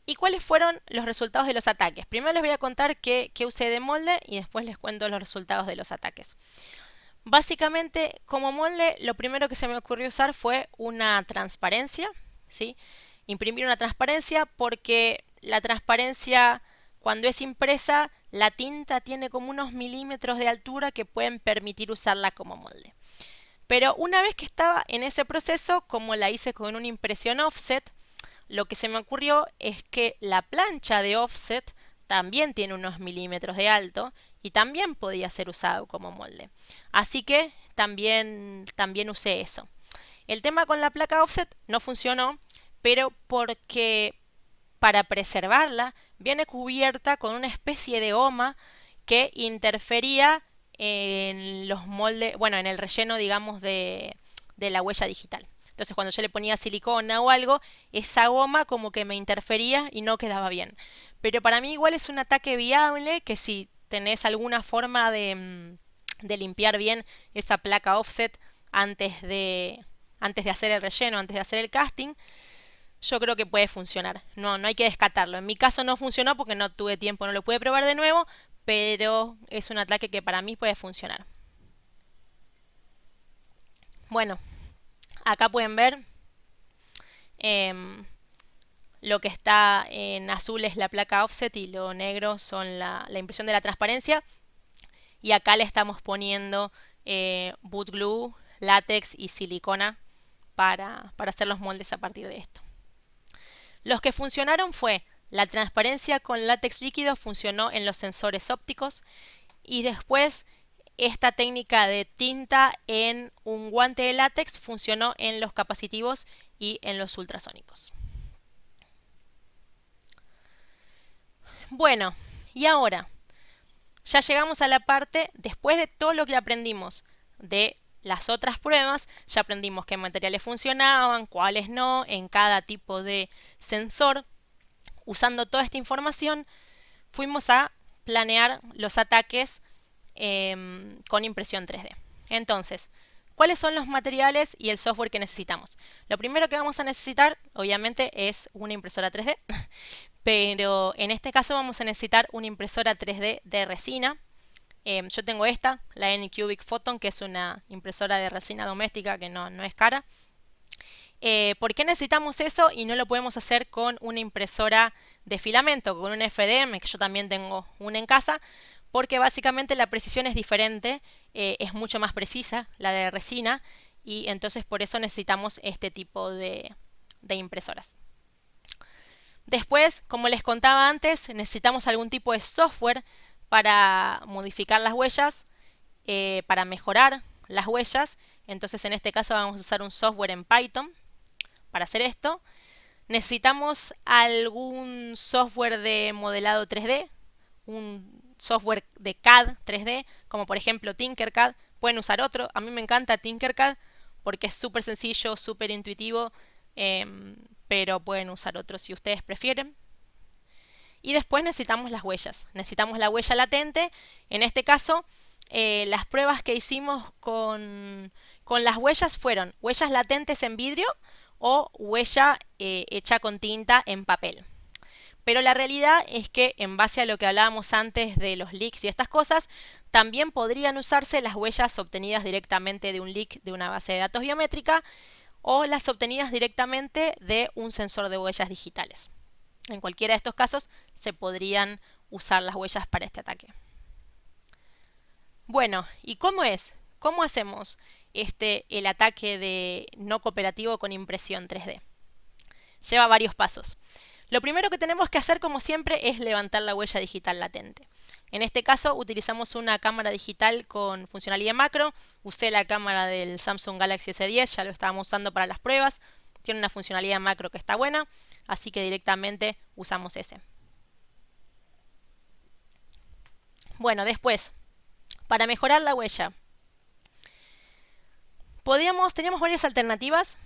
¿Y cuáles fueron los resultados de los ataques? Primero les voy a contar qué usé de molde y después les cuento los resultados de los ataques. Básicamente, como molde, lo primero que se me ocurrió usar fue una transparencia, ¿sí? Imprimir una transparencia porque la transparencia, cuando es impresa, la tinta tiene como unos milímetros de altura que pueden permitir usarla como molde. Pero una vez que estaba en ese proceso, como la hice con una impresión offset, lo que se me ocurrió es que la plancha de offset también tiene unos milímetros de alto y también podía ser usado como molde. Así que también usé eso. El tema con la placa offset no funcionó, pero porque para preservarla viene cubierta con una especie de goma que interfería en los moldes, bueno, en el relleno, digamos, de la huella digital. Entonces cuando yo le ponía silicona o algo, esa goma como que me interfería y no quedaba bien. Pero para mí igual es un ataque viable que si tenés alguna forma de limpiar bien esa placa offset antes antes de hacer el relleno, antes de hacer el casting, yo creo que puede funcionar. No, no hay que descartarlo. En mi caso no funcionó porque no tuve tiempo, no lo pude probar de nuevo, pero es un ataque que para mí puede funcionar. Bueno, acá pueden ver lo que está en azul es la placa offset y lo negro son la impresión de la transparencia. Y acá le estamos poniendo boot glue, látex y silicona para hacer los moldes a partir de esto. Los que funcionaron fue la transparencia con látex líquido, funcionó en los sensores ópticos, y después esta técnica de tinta en un guante de látex funcionó en los capacitivos y en los ultrasónicos. Bueno, y ahora ya llegamos a la parte, después de todo lo que aprendimos de las otras pruebas, ya aprendimos qué materiales funcionaban, cuáles no, en cada tipo de sensor. Usando toda esta información, fuimos a planear los ataques con impresión 3D. Entonces, ¿cuáles son los materiales y el software que necesitamos? Lo primero que vamos a necesitar, obviamente, es una impresora 3D, pero en este caso vamos a necesitar una impresora 3D de resina. Yo tengo esta, la Anycubic Photon, que es una impresora de resina doméstica que no es cara. ¿Por qué necesitamos eso y no lo podemos hacer con una impresora de filamento, con un FDM, que yo también tengo una en casa? Porque básicamente la precisión es diferente, es mucho más precisa la de resina, y entonces por eso necesitamos este tipo de impresoras. Después, como les contaba antes, necesitamos algún tipo de software para modificar las huellas, para mejorar las huellas. Entonces en este caso vamos a usar un software en Python para hacer esto. Necesitamos algún software de modelado 3D, un software de CAD 3D, como por ejemplo Tinkercad. Pueden usar otro. A mí me encanta Tinkercad porque es súper sencillo, súper intuitivo, pero pueden usar otro si ustedes prefieren. Y después necesitamos las huellas. Necesitamos la huella latente. En este caso, las pruebas que hicimos con las huellas fueron huellas latentes en vidrio o huella hecha con tinta en papel. Pero la realidad es que, en base a lo que hablábamos antes de los leaks y estas cosas, también podrían usarse las huellas obtenidas directamente de un leak de una base de datos biométrica o las obtenidas directamente de un sensor de huellas digitales. En cualquiera de estos casos se podrían usar las huellas para este ataque. Bueno, ¿y cómo es? ¿Cómo hacemos el ataque de no cooperativo con impresión 3D? Lleva varios pasos. Lo primero que tenemos que hacer, como siempre, es levantar la huella digital latente. En este caso utilizamos una cámara digital con funcionalidad macro. Usé la cámara del Samsung Galaxy S10, ya lo estábamos usando para las pruebas. Tiene una funcionalidad macro que está buena, así que directamente usamos ese. Bueno, después, para mejorar la huella, teníamos varias alternativas,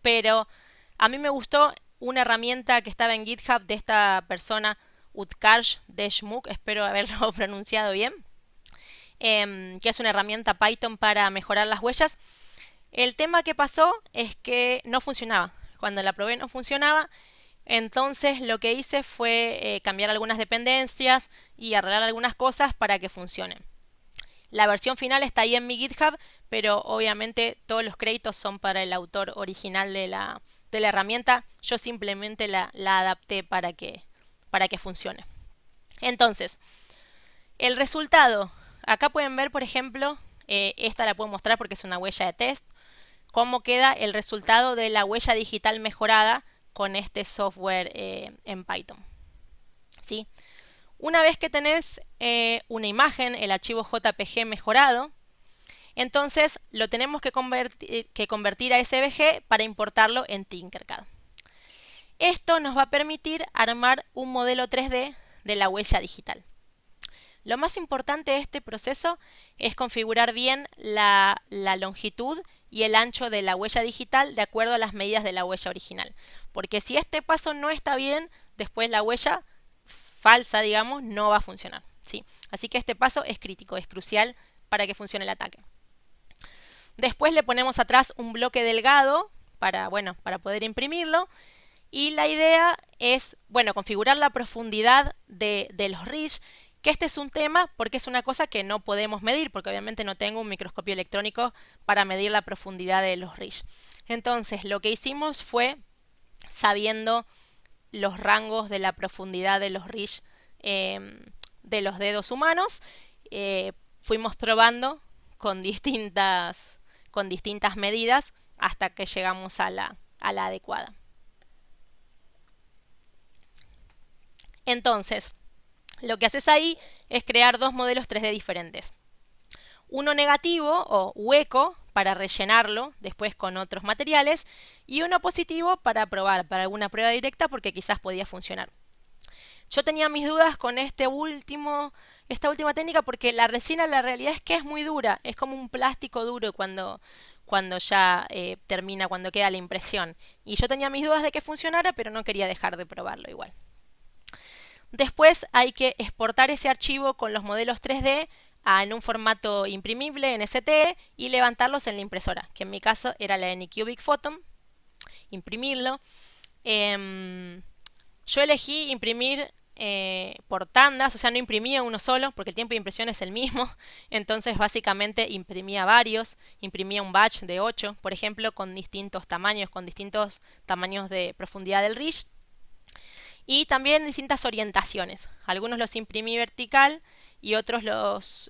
pero a mí me gustó una herramienta que estaba en GitHub de esta persona, Utkarsh Deshmukh, espero haberlo pronunciado bien, que es una herramienta Python para mejorar las huellas. El tema que pasó es que no funcionaba. Cuando la probé no funcionaba, entonces lo que hice fue cambiar algunas dependencias y arreglar algunas cosas para que funcione. La versión final está ahí en mi GitHub, pero obviamente todos los créditos son para el autor original de la herramienta. Yo simplemente la adapté para que funcione. Entonces, el resultado. Acá pueden ver, por ejemplo, esta la puedo mostrar porque es una huella de test, cómo queda el resultado de la huella digital mejorada con este software en Python. ¿Sí? Una vez que tenés una imagen, el archivo JPG mejorado, entonces lo tenemos que convertir a SVG para importarlo en Tinkercad. Esto nos va a permitir armar un modelo 3D de la huella digital. Lo más importante de este proceso es configurar bien la longitud y el ancho de la huella digital de acuerdo a las medidas de la huella original. Porque si este paso no está bien, después la huella falsa, digamos, no va a funcionar, ¿sí? Así que este paso es crítico, es crucial para que funcione el ataque. Después le ponemos atrás un bloque delgado para poder imprimirlo. Y la idea es, configurar la profundidad de los ridge, que este es un tema porque es una cosa que no podemos medir, porque obviamente no tengo un microscopio electrónico para medir la profundidad de los ridge. Entonces, lo que hicimos fue, sabiendo los rangos de la profundidad de los ridge de los dedos humanos, fuimos probando con distintas medidas hasta que llegamos a la adecuada. Entonces, lo que haces ahí es crear dos modelos 3D diferentes. Uno negativo o hueco para rellenarlo después con otros materiales y uno positivo para probar, para alguna prueba directa porque quizás podía funcionar. Yo tenía mis dudas con esta última técnica porque la resina la realidad es que es muy dura, es como un plástico duro cuando ya termina, cuando queda la impresión. Y yo tenía mis dudas de que funcionara, pero no quería dejar de probarlo igual. Después hay que exportar ese archivo con los modelos 3D en un formato imprimible en STE y levantarlos en la impresora, que en mi caso era la Anycubic Photon, imprimirlo. Yo elegí imprimir por tandas, o sea, no imprimía uno solo porque el tiempo de impresión es el mismo, entonces básicamente imprimía varios, imprimía un batch de 8, por ejemplo, con distintos tamaños de profundidad del ridge. Y también distintas orientaciones. Algunos los imprimí vertical y otros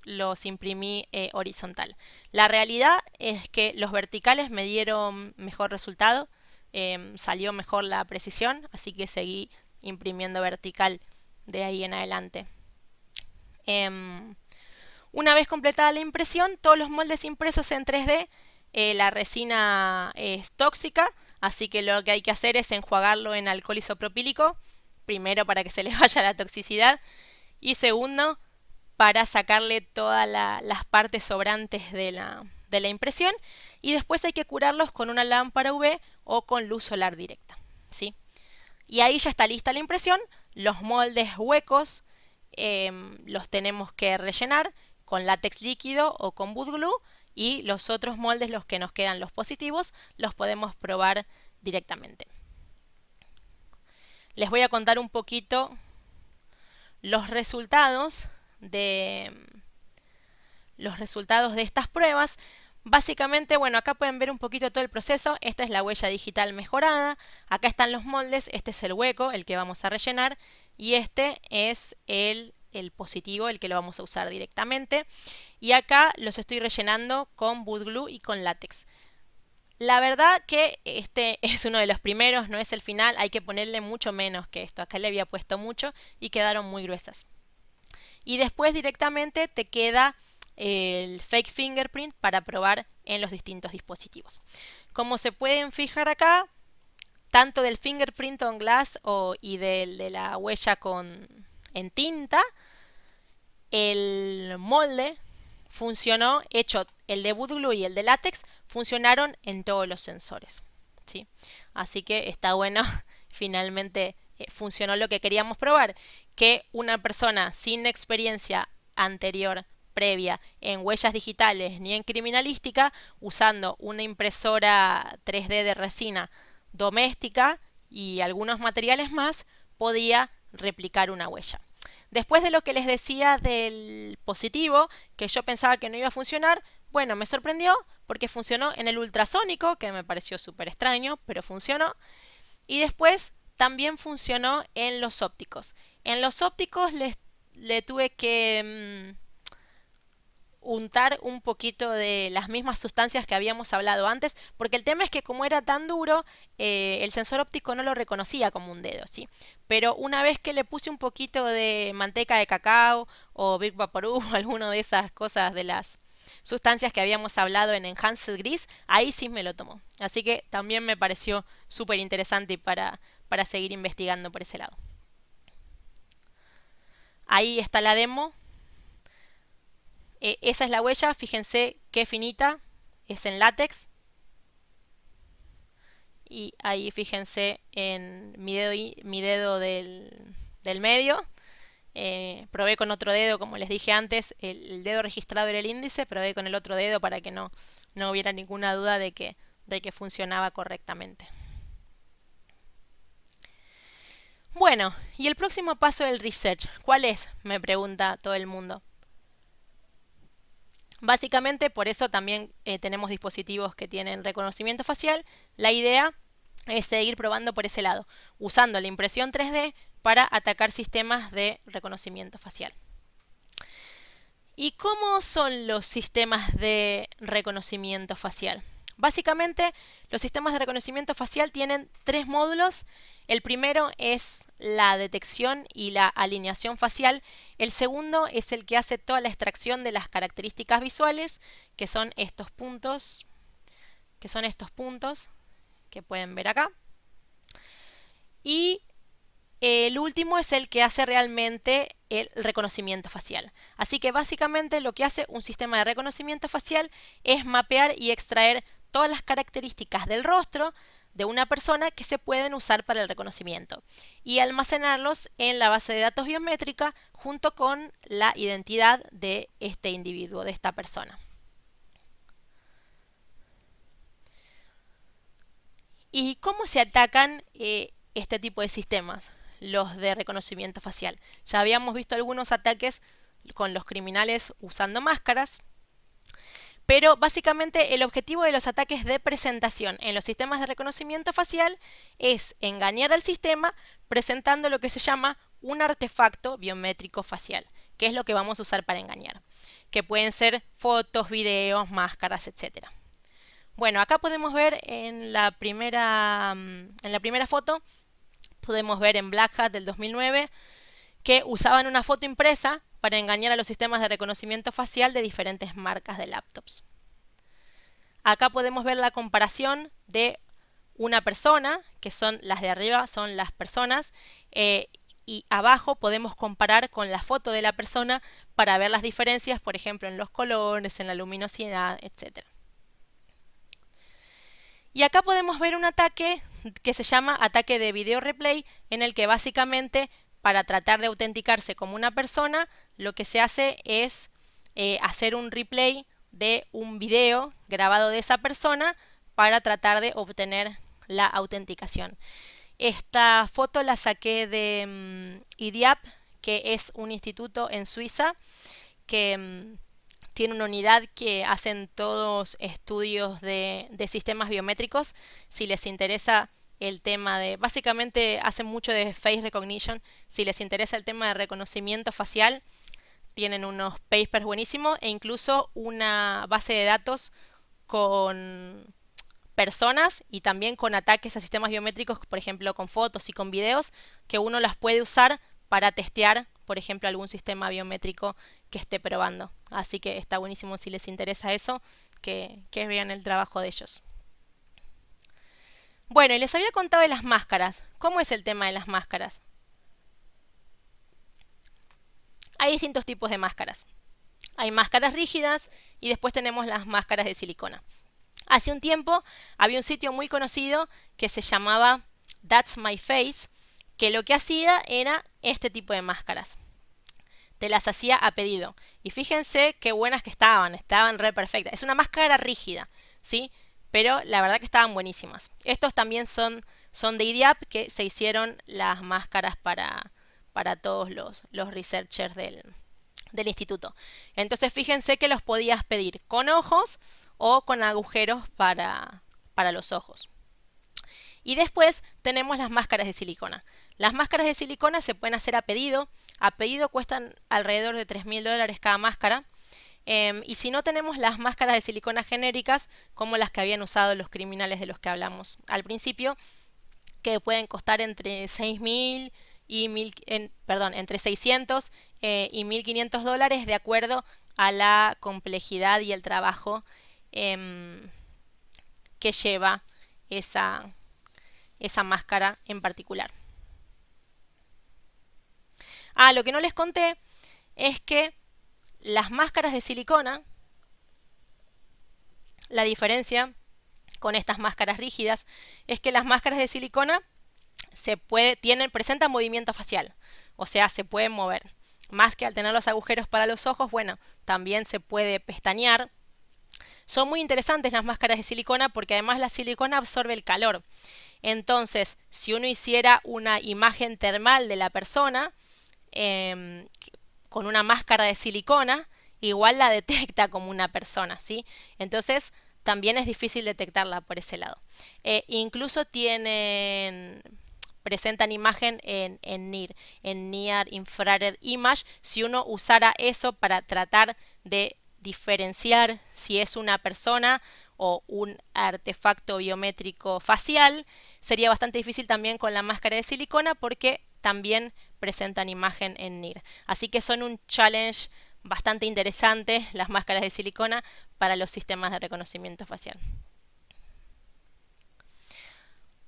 los imprimí horizontal. La realidad es que los verticales me dieron mejor resultado, salió mejor la precisión, así que seguí imprimiendo vertical de ahí en adelante. Una vez completada la impresión, todos los moldes impresos en 3D, la resina es tóxica, así que lo que hay que hacer es enjuagarlo en alcohol isopropílico. Primero, para que se le vaya la toxicidad y segundo, para sacarle todas las partes sobrantes de la impresión y después hay que curarlos con una lámpara UV o con luz solar directa, ¿sí? Y ahí ya está lista la impresión. Los moldes huecos los tenemos que rellenar con látex líquido o con wood glue y los otros moldes, los que nos quedan, los positivos, los podemos probar directamente. Les voy a contar un poquito los resultados de estas pruebas. Básicamente, acá pueden ver un poquito todo el proceso. Esta es la huella digital mejorada. Acá están los moldes. Este es el hueco, el que vamos a rellenar. Y este es el positivo, el que lo vamos a usar directamente. Y acá los estoy rellenando con wood glue y con látex. La verdad que este es uno de los primeros, no es el final, hay que ponerle mucho menos que esto. Acá le había puesto mucho y quedaron muy gruesas. Y después directamente te queda el fake fingerprint para probar en los distintos dispositivos. Como se pueden fijar acá, tanto del fingerprint on glass y de la huella en tinta, el molde funcionó, hecho el de wood glue y el de látex, funcionaron en todos los sensores, ¿sí? Así que está bueno, finalmente funcionó lo que queríamos probar, que una persona sin experiencia anterior, previa, en huellas digitales ni en criminalística, usando una impresora 3D de resina doméstica y algunos materiales más, podía replicar una huella. Después de lo que les decía del positivo, que yo pensaba que no iba a funcionar, me sorprendió porque funcionó en el ultrasónico, que me pareció súper extraño, pero funcionó. Y después también funcionó en los ópticos. En los ópticos le tuve que untar un poquito de las mismas sustancias que habíamos hablado antes, porque el tema es que como era tan duro, el sensor óptico no lo reconocía como un dedo, ¿sí? Pero una vez que le puse un poquito de manteca de cacao o Big Vaporub o alguna de esas cosas de las sustancias que habíamos hablado en Enhanced Grease, ahí sí me lo tomó. Así que también me pareció súper interesante para seguir investigando por ese lado. Ahí está la demo Esa es la huella, fíjense qué finita, es en látex. Y ahí fíjense en mi dedo del medio. Probé con otro dedo, como les dije antes, el dedo registrado era el índice, probé con el otro dedo para que no hubiera ninguna duda de que funcionaba correctamente. Bueno, y el próximo paso del research, ¿cuál es? Me pregunta todo el mundo. Básicamente, por eso también tenemos dispositivos que tienen reconocimiento facial. La idea es seguir probando por ese lado, usando la impresión 3D para atacar sistemas de reconocimiento facial. ¿Y cómo son los sistemas de reconocimiento facial? Básicamente, los sistemas de reconocimiento facial tienen 3 módulos. El primero es la detección y la alineación facial. El segundo es el que hace toda la extracción de las características visuales, que son estos puntos, que pueden ver acá. Y el último es el que hace realmente el reconocimiento facial. Así que básicamente lo que hace un sistema de reconocimiento facial es mapear y extraer todas las características del rostro de una persona que se pueden usar para el reconocimiento y almacenarlos en la base de datos biométrica junto con la identidad de este individuo, de esta persona. ¿Y cómo se atacan este tipo de sistemas? Los de reconocimiento facial. Ya habíamos visto algunos ataques con los criminales usando máscaras, pero básicamente el objetivo de los ataques de presentación en los sistemas de reconocimiento facial es engañar al sistema presentando lo que se llama un artefacto biométrico facial, que es lo que vamos a usar para engañar, que pueden ser fotos, videos, máscaras, etc. Bueno, acá podemos ver en la primera foto, podemos ver en Black Hat del 2009 que usaban una foto impresa para engañar a los sistemas de reconocimiento facial de diferentes marcas de laptops. Acá podemos ver la comparación de una persona, que son las de arriba, son las personas, y abajo podemos comparar con la foto de la persona para ver las diferencias, por ejemplo, en los colores, en la luminosidad, etc. Y acá podemos ver un ataque que se llama ataque de video replay, en el que básicamente para tratar de autenticarse como una persona, lo que se hace es hacer un replay de un video grabado de esa persona para tratar de obtener la autenticación. Esta foto la saqué de IDIAP, que es un instituto en Suiza que tiene una unidad que hacen todos estudios de sistemas biométricos. Si les interesa el tema de, básicamente hacen mucho de face recognition, si les interesa el tema de reconocimiento facial, tienen unos papers buenísimos e incluso una base de datos con personas y también con ataques a sistemas biométricos, por ejemplo con fotos y con videos, que uno las puede usar para testear, por ejemplo, algún sistema biométrico que esté probando. Así que está buenísimo si les interesa eso, que vean el trabajo de ellos. Bueno, y les había contado de las máscaras. ¿Cómo es el tema de las máscaras? Hay distintos tipos de máscaras. Hay máscaras rígidas y después tenemos las máscaras de silicona. Hace un tiempo había un sitio muy conocido que se llamaba That's My Face, que lo que hacía era este tipo de máscaras. Te las hacía a pedido. Y fíjense qué buenas que estaban re perfectas. Es una máscara rígida, ¿sí? Pero la verdad que estaban buenísimas. Estos también son de IDIAP, que se hicieron las máscaras para todos los researchers del instituto. Entonces fíjense que los podías pedir con ojos o con agujeros para los ojos. Y después tenemos las máscaras de silicona. Las máscaras de silicona se pueden hacer a pedido. A pedido cuestan alrededor de $3.000 cada máscara. Y si no, tenemos las máscaras de silicona genéricas, como las que habían usado los criminales de los que hablamos al principio, que pueden costar entre $6.000 y entre 600 y $1.500 de acuerdo a la complejidad y el trabajo que lleva esa máscara en particular. Lo que no les conté es que las máscaras de silicona, la diferencia con estas máscaras rígidas es que las máscaras de silicona presentan movimiento facial, o sea, se pueden mover. Más que al tener los agujeros para los ojos, bueno, también se puede pestañear. Son muy interesantes las máscaras de silicona porque además la silicona absorbe el calor. Entonces, si uno hiciera una imagen termal de la persona con una máscara de silicona, igual la detecta como una persona, ¿sí? Entonces, también es difícil detectarla por ese lado. Incluso presentan imagen en NIR, en Near Infrared Image, si uno usara eso para tratar de diferenciar si es una persona o un artefacto biométrico facial, sería bastante difícil también con la máscara de silicona porque también presentan imagen en NIR. Así que son un challenge bastante interesante las máscaras de silicona para los sistemas de reconocimiento facial.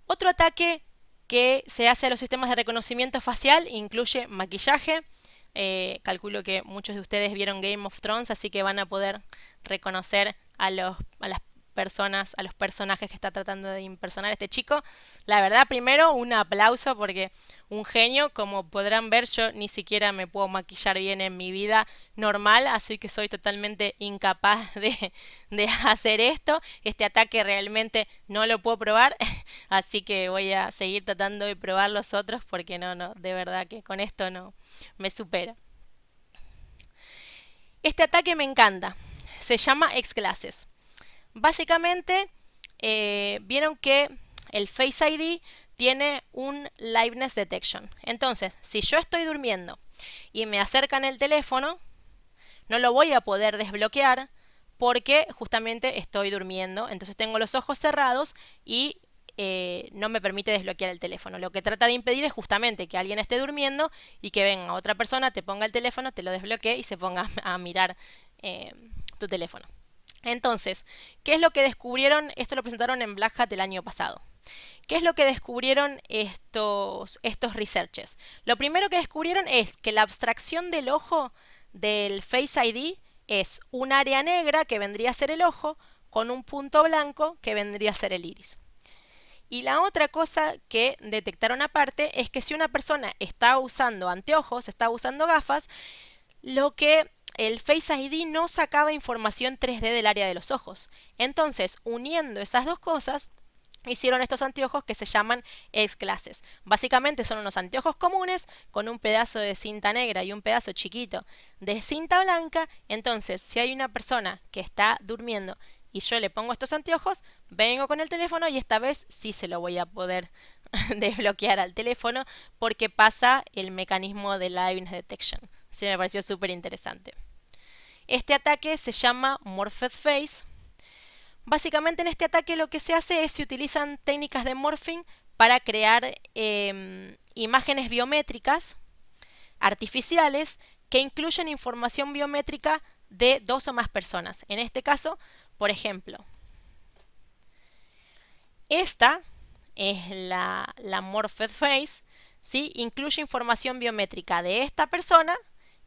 Otro ataque que se hace a los sistemas de reconocimiento facial incluye maquillaje. Calculo que muchos de ustedes vieron Game of Thrones, así que van a poder reconocer a las personas, a los personajes que está tratando de impersonar este chico. La verdad, primero, un aplauso porque un genio. Como podrán ver, yo ni siquiera me puedo maquillar bien en mi vida normal, así que soy totalmente incapaz de hacer esto. Este ataque realmente no lo puedo probar, así que voy a seguir tratando de probar los otros porque no, de verdad que con esto no me supera. Este ataque me encanta. Se llama X-Glasses. Básicamente, vieron que el Face ID tiene un liveness detection. Entonces, si yo estoy durmiendo y me acercan el teléfono, no lo voy a poder desbloquear porque justamente estoy durmiendo. Entonces tengo los ojos cerrados y no me permite desbloquear el teléfono. Lo que trata de impedir es justamente que alguien esté durmiendo y que venga otra persona, te ponga el teléfono, te lo desbloquee y se ponga a mirar tu teléfono. Entonces, ¿qué es lo que descubrieron? Esto lo presentaron en Black Hat el año pasado. ¿Qué es lo que descubrieron estos researchers? Lo primero que descubrieron es que la abstracción del ojo del Face ID es un área negra que vendría a ser el ojo con un punto blanco que vendría a ser el iris. Y la otra cosa que detectaron aparte es que si una persona está usando anteojos, está usando gafas, lo que el Face ID no sacaba información 3D del área de los ojos. Entonces, uniendo esas dos cosas, hicieron estos anteojos que se llaman X-Glasses. Básicamente son unos anteojos comunes con un pedazo de cinta negra y un pedazo chiquito de cinta blanca. Entonces, si hay una persona que está durmiendo y yo le pongo estos anteojos, vengo con el teléfono y esta vez sí se lo voy a poder desbloquear al teléfono porque pasa el mecanismo de liveness detection. Sí, me pareció súper interesante. Este ataque se llama Morphed Face. Básicamente en este ataque lo que se hace es se utilizan técnicas de morphing para crear imágenes biométricas artificiales que incluyen información biométrica de dos o más personas. En este caso, por ejemplo, esta es la Morphed Face, ¿sí? Incluye información biométrica de esta persona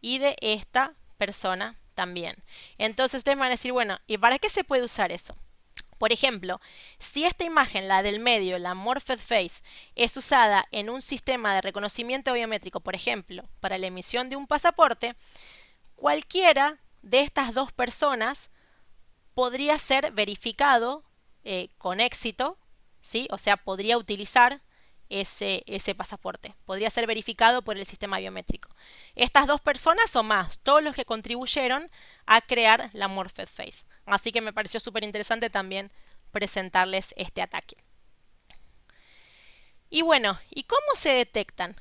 y de esta persona también. Entonces ustedes van a decir, bueno, ¿y para qué se puede usar eso? Por ejemplo, si esta imagen, la del medio, la Morphed Face, es usada en un sistema de reconocimiento biométrico, por ejemplo, para la emisión de un pasaporte, cualquiera de estas dos personas podría ser verificado con éxito, ¿sí? O sea, podría utilizar ese pasaporte. Podría ser verificado por el sistema biométrico. Estas dos personas o más, todos los que contribuyeron a crear la Morphed Face. Así que me pareció súper interesante también presentarles este ataque. Y bueno, ¿y cómo se detectan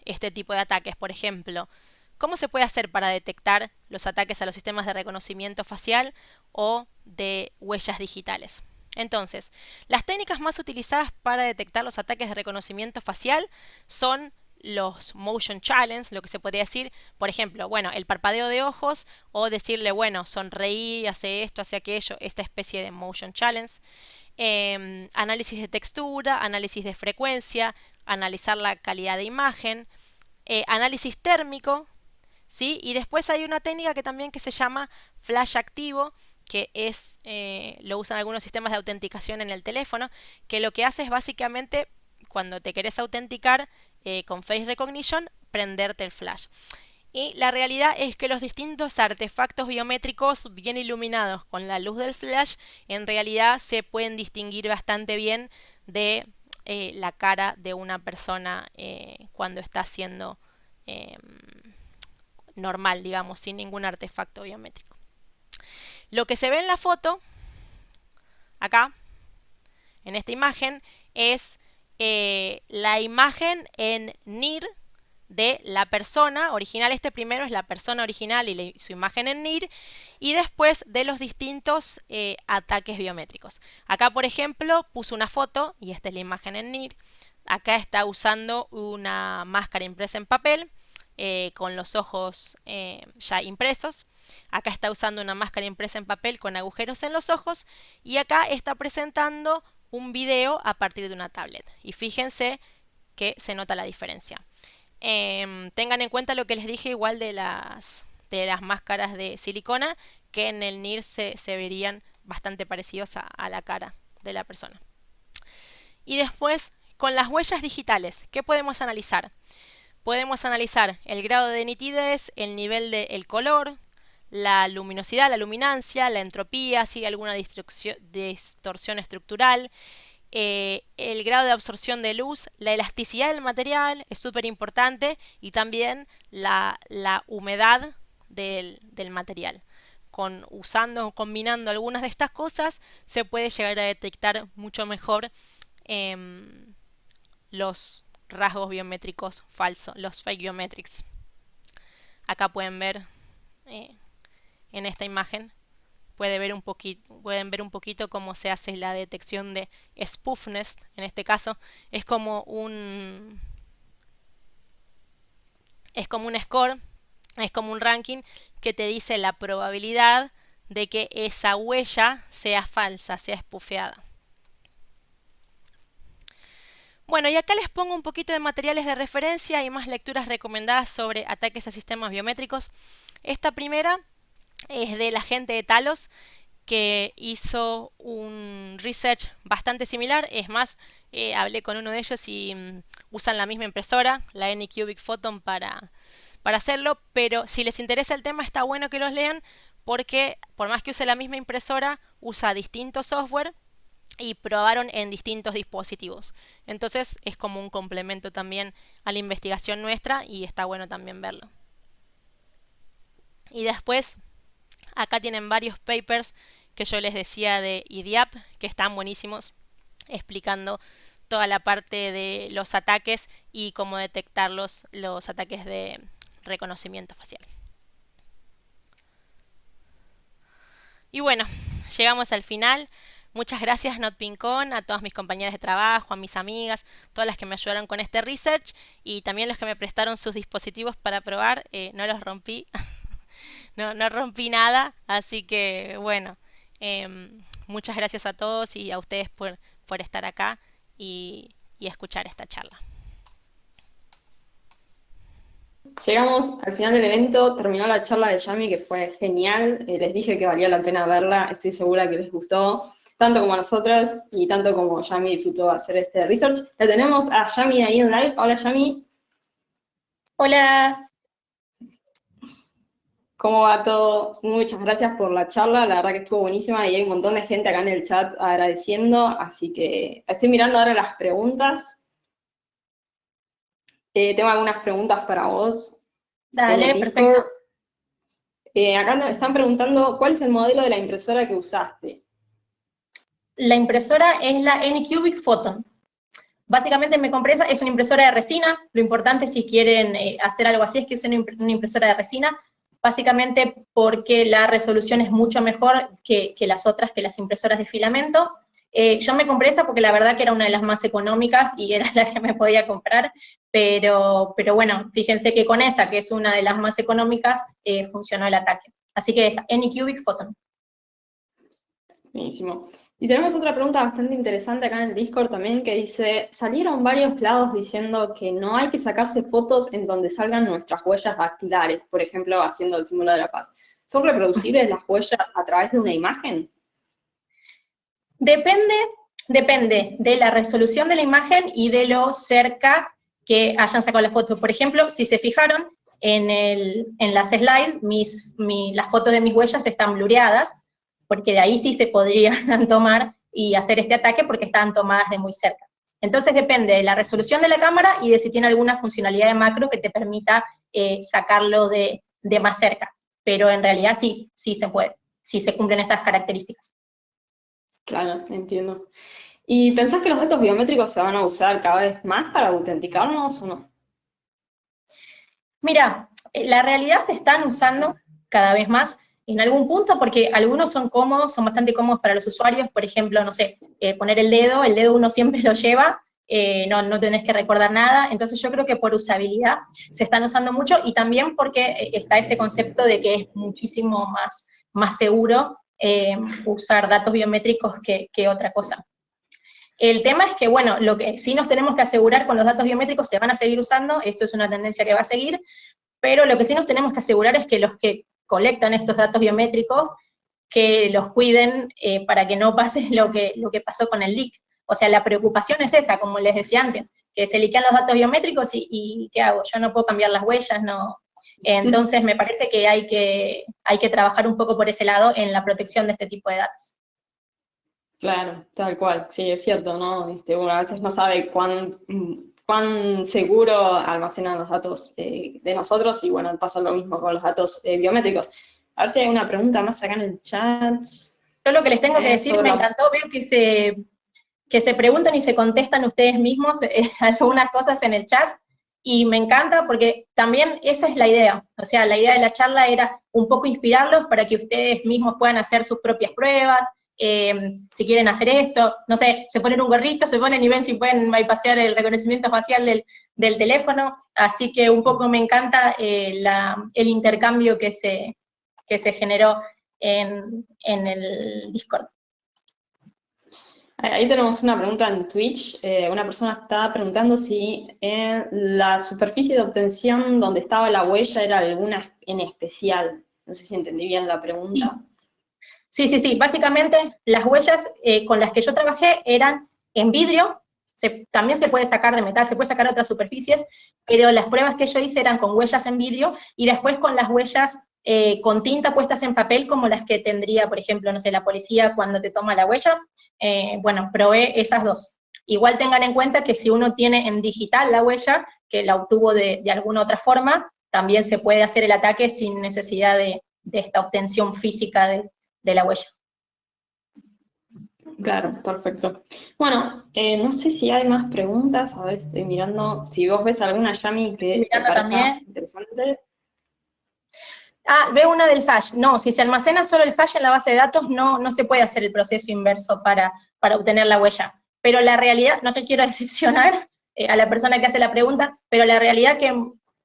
este tipo de ataques? Por ejemplo, ¿cómo se puede hacer para detectar los ataques a los sistemas de reconocimiento facial o de huellas digitales? Entonces, las técnicas más utilizadas para detectar los ataques de reconocimiento facial son los motion challenge, lo que se podría decir, por ejemplo, bueno, el parpadeo de ojos o decirle, bueno, sonreí, hace esto, hace aquello, esta especie de motion challenge. Análisis de textura, análisis de frecuencia, analizar la calidad de imagen, análisis térmico, ¿sí? Y después hay una técnica que también que se llama flash activo, que es, lo usan algunos sistemas de autenticación en el teléfono, que lo que hace es básicamente, cuando te querés autenticar con Face Recognition, prenderte el flash. Y la realidad es que los distintos artefactos biométricos bien iluminados con la luz del flash en realidad se pueden distinguir bastante bien de la cara de una persona cuando está siendo normal, digamos, sin ningún artefacto biométrico. Lo que se ve en la foto, acá, en esta imagen, es la imagen en NIR de la persona original. Este primero es la persona original y su imagen en NIR, y después de los distintos ataques biométricos. Acá, por ejemplo, puso una foto y esta es la imagen en NIR. Acá está usando una máscara impresa en papel con los ojos ya impresos. Acá está usando una máscara impresa en papel con agujeros en los ojos, y acá está presentando un video a partir de una tablet. Y fíjense que se nota la diferencia. Tengan en cuenta lo que les dije igual de las máscaras de silicona, que en el NIR se verían bastante parecidos a la cara de la persona. Y después, con las huellas digitales, ¿qué podemos analizar? Podemos analizar el grado de nitidez, el nivel del color, la luminosidad, la luminancia, la entropía, si hay alguna distorsión estructural, el grado de absorción de luz, la elasticidad del material es súper importante, y también la humedad del material. Usando o combinando algunas de estas cosas se puede llegar a detectar mucho mejor los rasgos biométricos falsos, los fake biometrics. Acá pueden ver en esta imagen, pueden ver un poquito cómo se hace la detección de spoofness. En este caso es como un score, es como un ranking que te dice la probabilidad de que esa huella sea falsa, sea spoofeada. Bueno, y acá les pongo un poquito de materiales de referencia y más lecturas recomendadas sobre ataques a sistemas biométricos. Esta primera es de la gente de Talos, que hizo un research bastante similar. Es más, hablé con uno de ellos y usan la misma impresora, la Anycubic Photon, para hacerlo, pero si les interesa el tema está bueno que los lean, porque por más que use la misma impresora, usa distintos software y probaron en distintos dispositivos. Entonces es como un complemento también a la investigación nuestra, y está bueno también verlo. Y después, acá tienen varios papers que yo les decía de IDIAP, que están buenísimos, explicando toda la parte de los ataques y cómo detectar los ataques de reconocimiento facial. Y bueno, llegamos al final. Muchas gracias NotPinCon, a todas mis compañeras de trabajo, a mis amigas, todas las que me ayudaron con este research, y también los que me prestaron sus dispositivos para probar. No los rompí, no rompí nada, así que bueno, muchas gracias a todos y a ustedes por estar acá y escuchar esta charla. Llegamos al final del evento, terminó la charla de Yami, que fue genial. Les dije que valía la pena verla, estoy segura que les gustó, tanto como a nosotras y tanto como Yami disfrutó hacer este research. La tenemos a Yami ahí en live. Hola, Yami. Hola. ¿Cómo va todo? Muchas gracias por la charla, la verdad que estuvo buenísima y hay un montón de gente acá en el chat agradeciendo, así que estoy mirando ahora las preguntas. Tengo algunas preguntas para vos. Dale, perfecto. Acá me están preguntando, ¿cuál es el modelo de la impresora que usaste? La impresora es la Anycubic Photon. Básicamente me compré esa, es una impresora de resina. Lo importante si quieren hacer algo así es que usen una impresora de resina, básicamente porque la resolución es mucho mejor que las otras, que las impresoras de filamento. Yo me compré esa porque la verdad que era una de las más económicas y era la que me podía comprar, pero bueno, fíjense que con esa, que es una de las más económicas, funcionó el ataque. Así que es Anycubic Photon. Buenísimo. Y tenemos otra pregunta bastante interesante acá en el Discord también que dice, salieron varios lados diciendo que no hay que sacarse fotos en donde salgan nuestras huellas dactilares, por ejemplo, haciendo el símbolo de la paz. ¿Son reproducibles las huellas a través de una imagen? Depende de la resolución de la imagen y de lo cerca que hayan sacado la foto. Por ejemplo, si se fijaron en las slides, las fotos de mis huellas están blureadas, porque de ahí sí se podrían tomar y hacer este ataque porque estaban tomadas de muy cerca. Entonces depende de la resolución de la cámara y de si tiene alguna funcionalidad de macro que te permita sacarlo de más cerca. Pero en realidad sí se puede, si se cumplen estas características. Claro, entiendo. ¿Y pensás que los datos biométricos se van a usar cada vez más para autenticarnos o no? Mira, la realidad se están usando cada vez más en algún punto porque algunos son cómodos, son bastante cómodos para los usuarios, por ejemplo, no sé, poner el dedo uno siempre lo lleva, no tenés que recordar nada, entonces yo creo que por usabilidad se están usando mucho y también porque está ese concepto de que es muchísimo más seguro usar datos biométricos que otra cosa. El tema es que, bueno, lo que sí nos tenemos que asegurar con los datos biométricos se van a seguir usando, esto es una tendencia que va a seguir, pero lo que sí nos tenemos que asegurar es que los que colectan estos datos biométricos, que los cuiden para que no pase lo que pasó con el leak. O sea, la preocupación es esa, como les decía antes, que se liquean los datos biométricos y ¿qué hago? Yo no puedo cambiar las huellas, no. Entonces me parece que hay que trabajar un poco por ese lado en la protección de este tipo de datos. Claro, tal cual, sí, es cierto, ¿no? Uno a veces no sabe cuán seguro almacenan los datos de nosotros y bueno, pasa lo mismo con los datos biométricos. A ver si hay una pregunta más acá en el chat. Yo lo que les tengo que decir, me encantó ver que se preguntan y se contestan ustedes mismos algunas cosas en el chat, y me encanta porque también esa es la idea, o sea, la idea de la charla era un poco inspirarlos para que ustedes mismos puedan hacer sus propias pruebas, si quieren hacer esto, no sé, se ponen un gorrito, se ponen y ven si pueden bypassear el reconocimiento facial del teléfono, así que un poco me encanta el intercambio que se generó en el Discord. Ahí tenemos una pregunta en Twitch. Una persona está preguntando si la superficie de obtención donde estaba la huella era alguna en especial. No sé si entendí bien la pregunta. Sí. Básicamente, las huellas con las que yo trabajé eran en vidrio, también se puede sacar de metal, se puede sacar de otras superficies, pero las pruebas que yo hice eran con huellas en vidrio, y después con las huellas con tinta puestas en papel, como las que tendría, por ejemplo, no sé, la policía cuando te toma la huella. Bueno, probé esas dos. Igual tengan en cuenta que si uno tiene en digital la huella, que la obtuvo de alguna otra forma, también se puede hacer el ataque sin necesidad de esta obtención física de la huella. Claro, perfecto. Bueno, no sé si hay más preguntas. A ver, estoy mirando. Si vos ves alguna, Yami, que te parezca interesante. Veo una del hash. No, si se almacena solo el hash en la base de datos, no se puede hacer el proceso inverso para obtener la huella. Pero la realidad, no te quiero decepcionar a la persona que hace la pregunta, pero la realidad que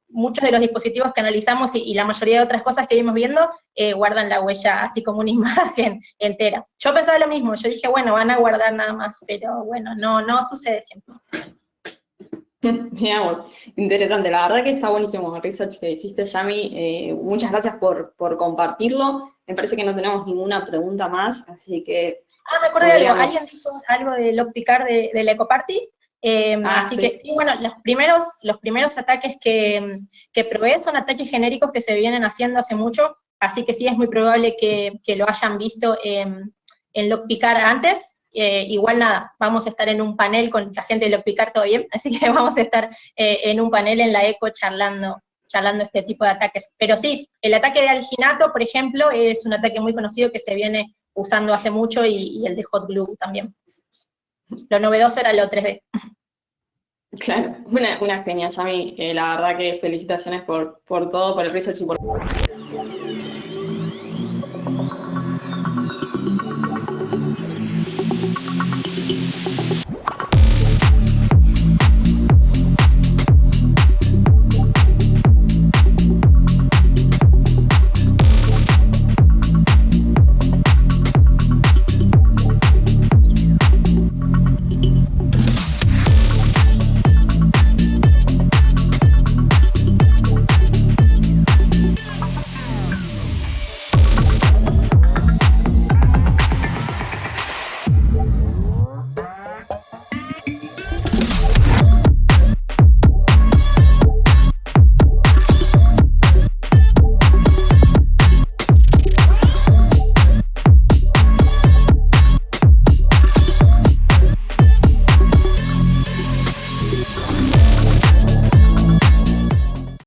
muchos de los dispositivos que analizamos y la mayoría de otras cosas que vimos viendo guardan la huella así como una imagen entera. Yo pensaba lo mismo, yo dije, bueno, van a guardar nada más, pero bueno, no sucede siempre. Digamos, interesante, la verdad que está buenísimo el research que hiciste, Yami. Muchas gracias por compartirlo. Me parece que no tenemos ninguna pregunta más, así que... me acordé de algo, alguien dijo algo de lockpickar de la Ecoparty. Así que sí, bueno, los primeros ataques que probé son ataques genéricos que se vienen haciendo hace mucho, así que sí es muy probable que lo hayan visto en lockpickar antes. Igual nada, vamos a estar en un panel con la gente de lockpickar todo bien, así que vamos a estar en un panel en la Eco charlando este tipo de ataques. Pero sí, el ataque de alginato, por ejemplo, es un ataque muy conocido que se viene usando hace mucho, y el de hot glue también. Lo novedoso era lo 3D. Claro, una genial, Yami. La verdad que felicitaciones por todo, por el research y por...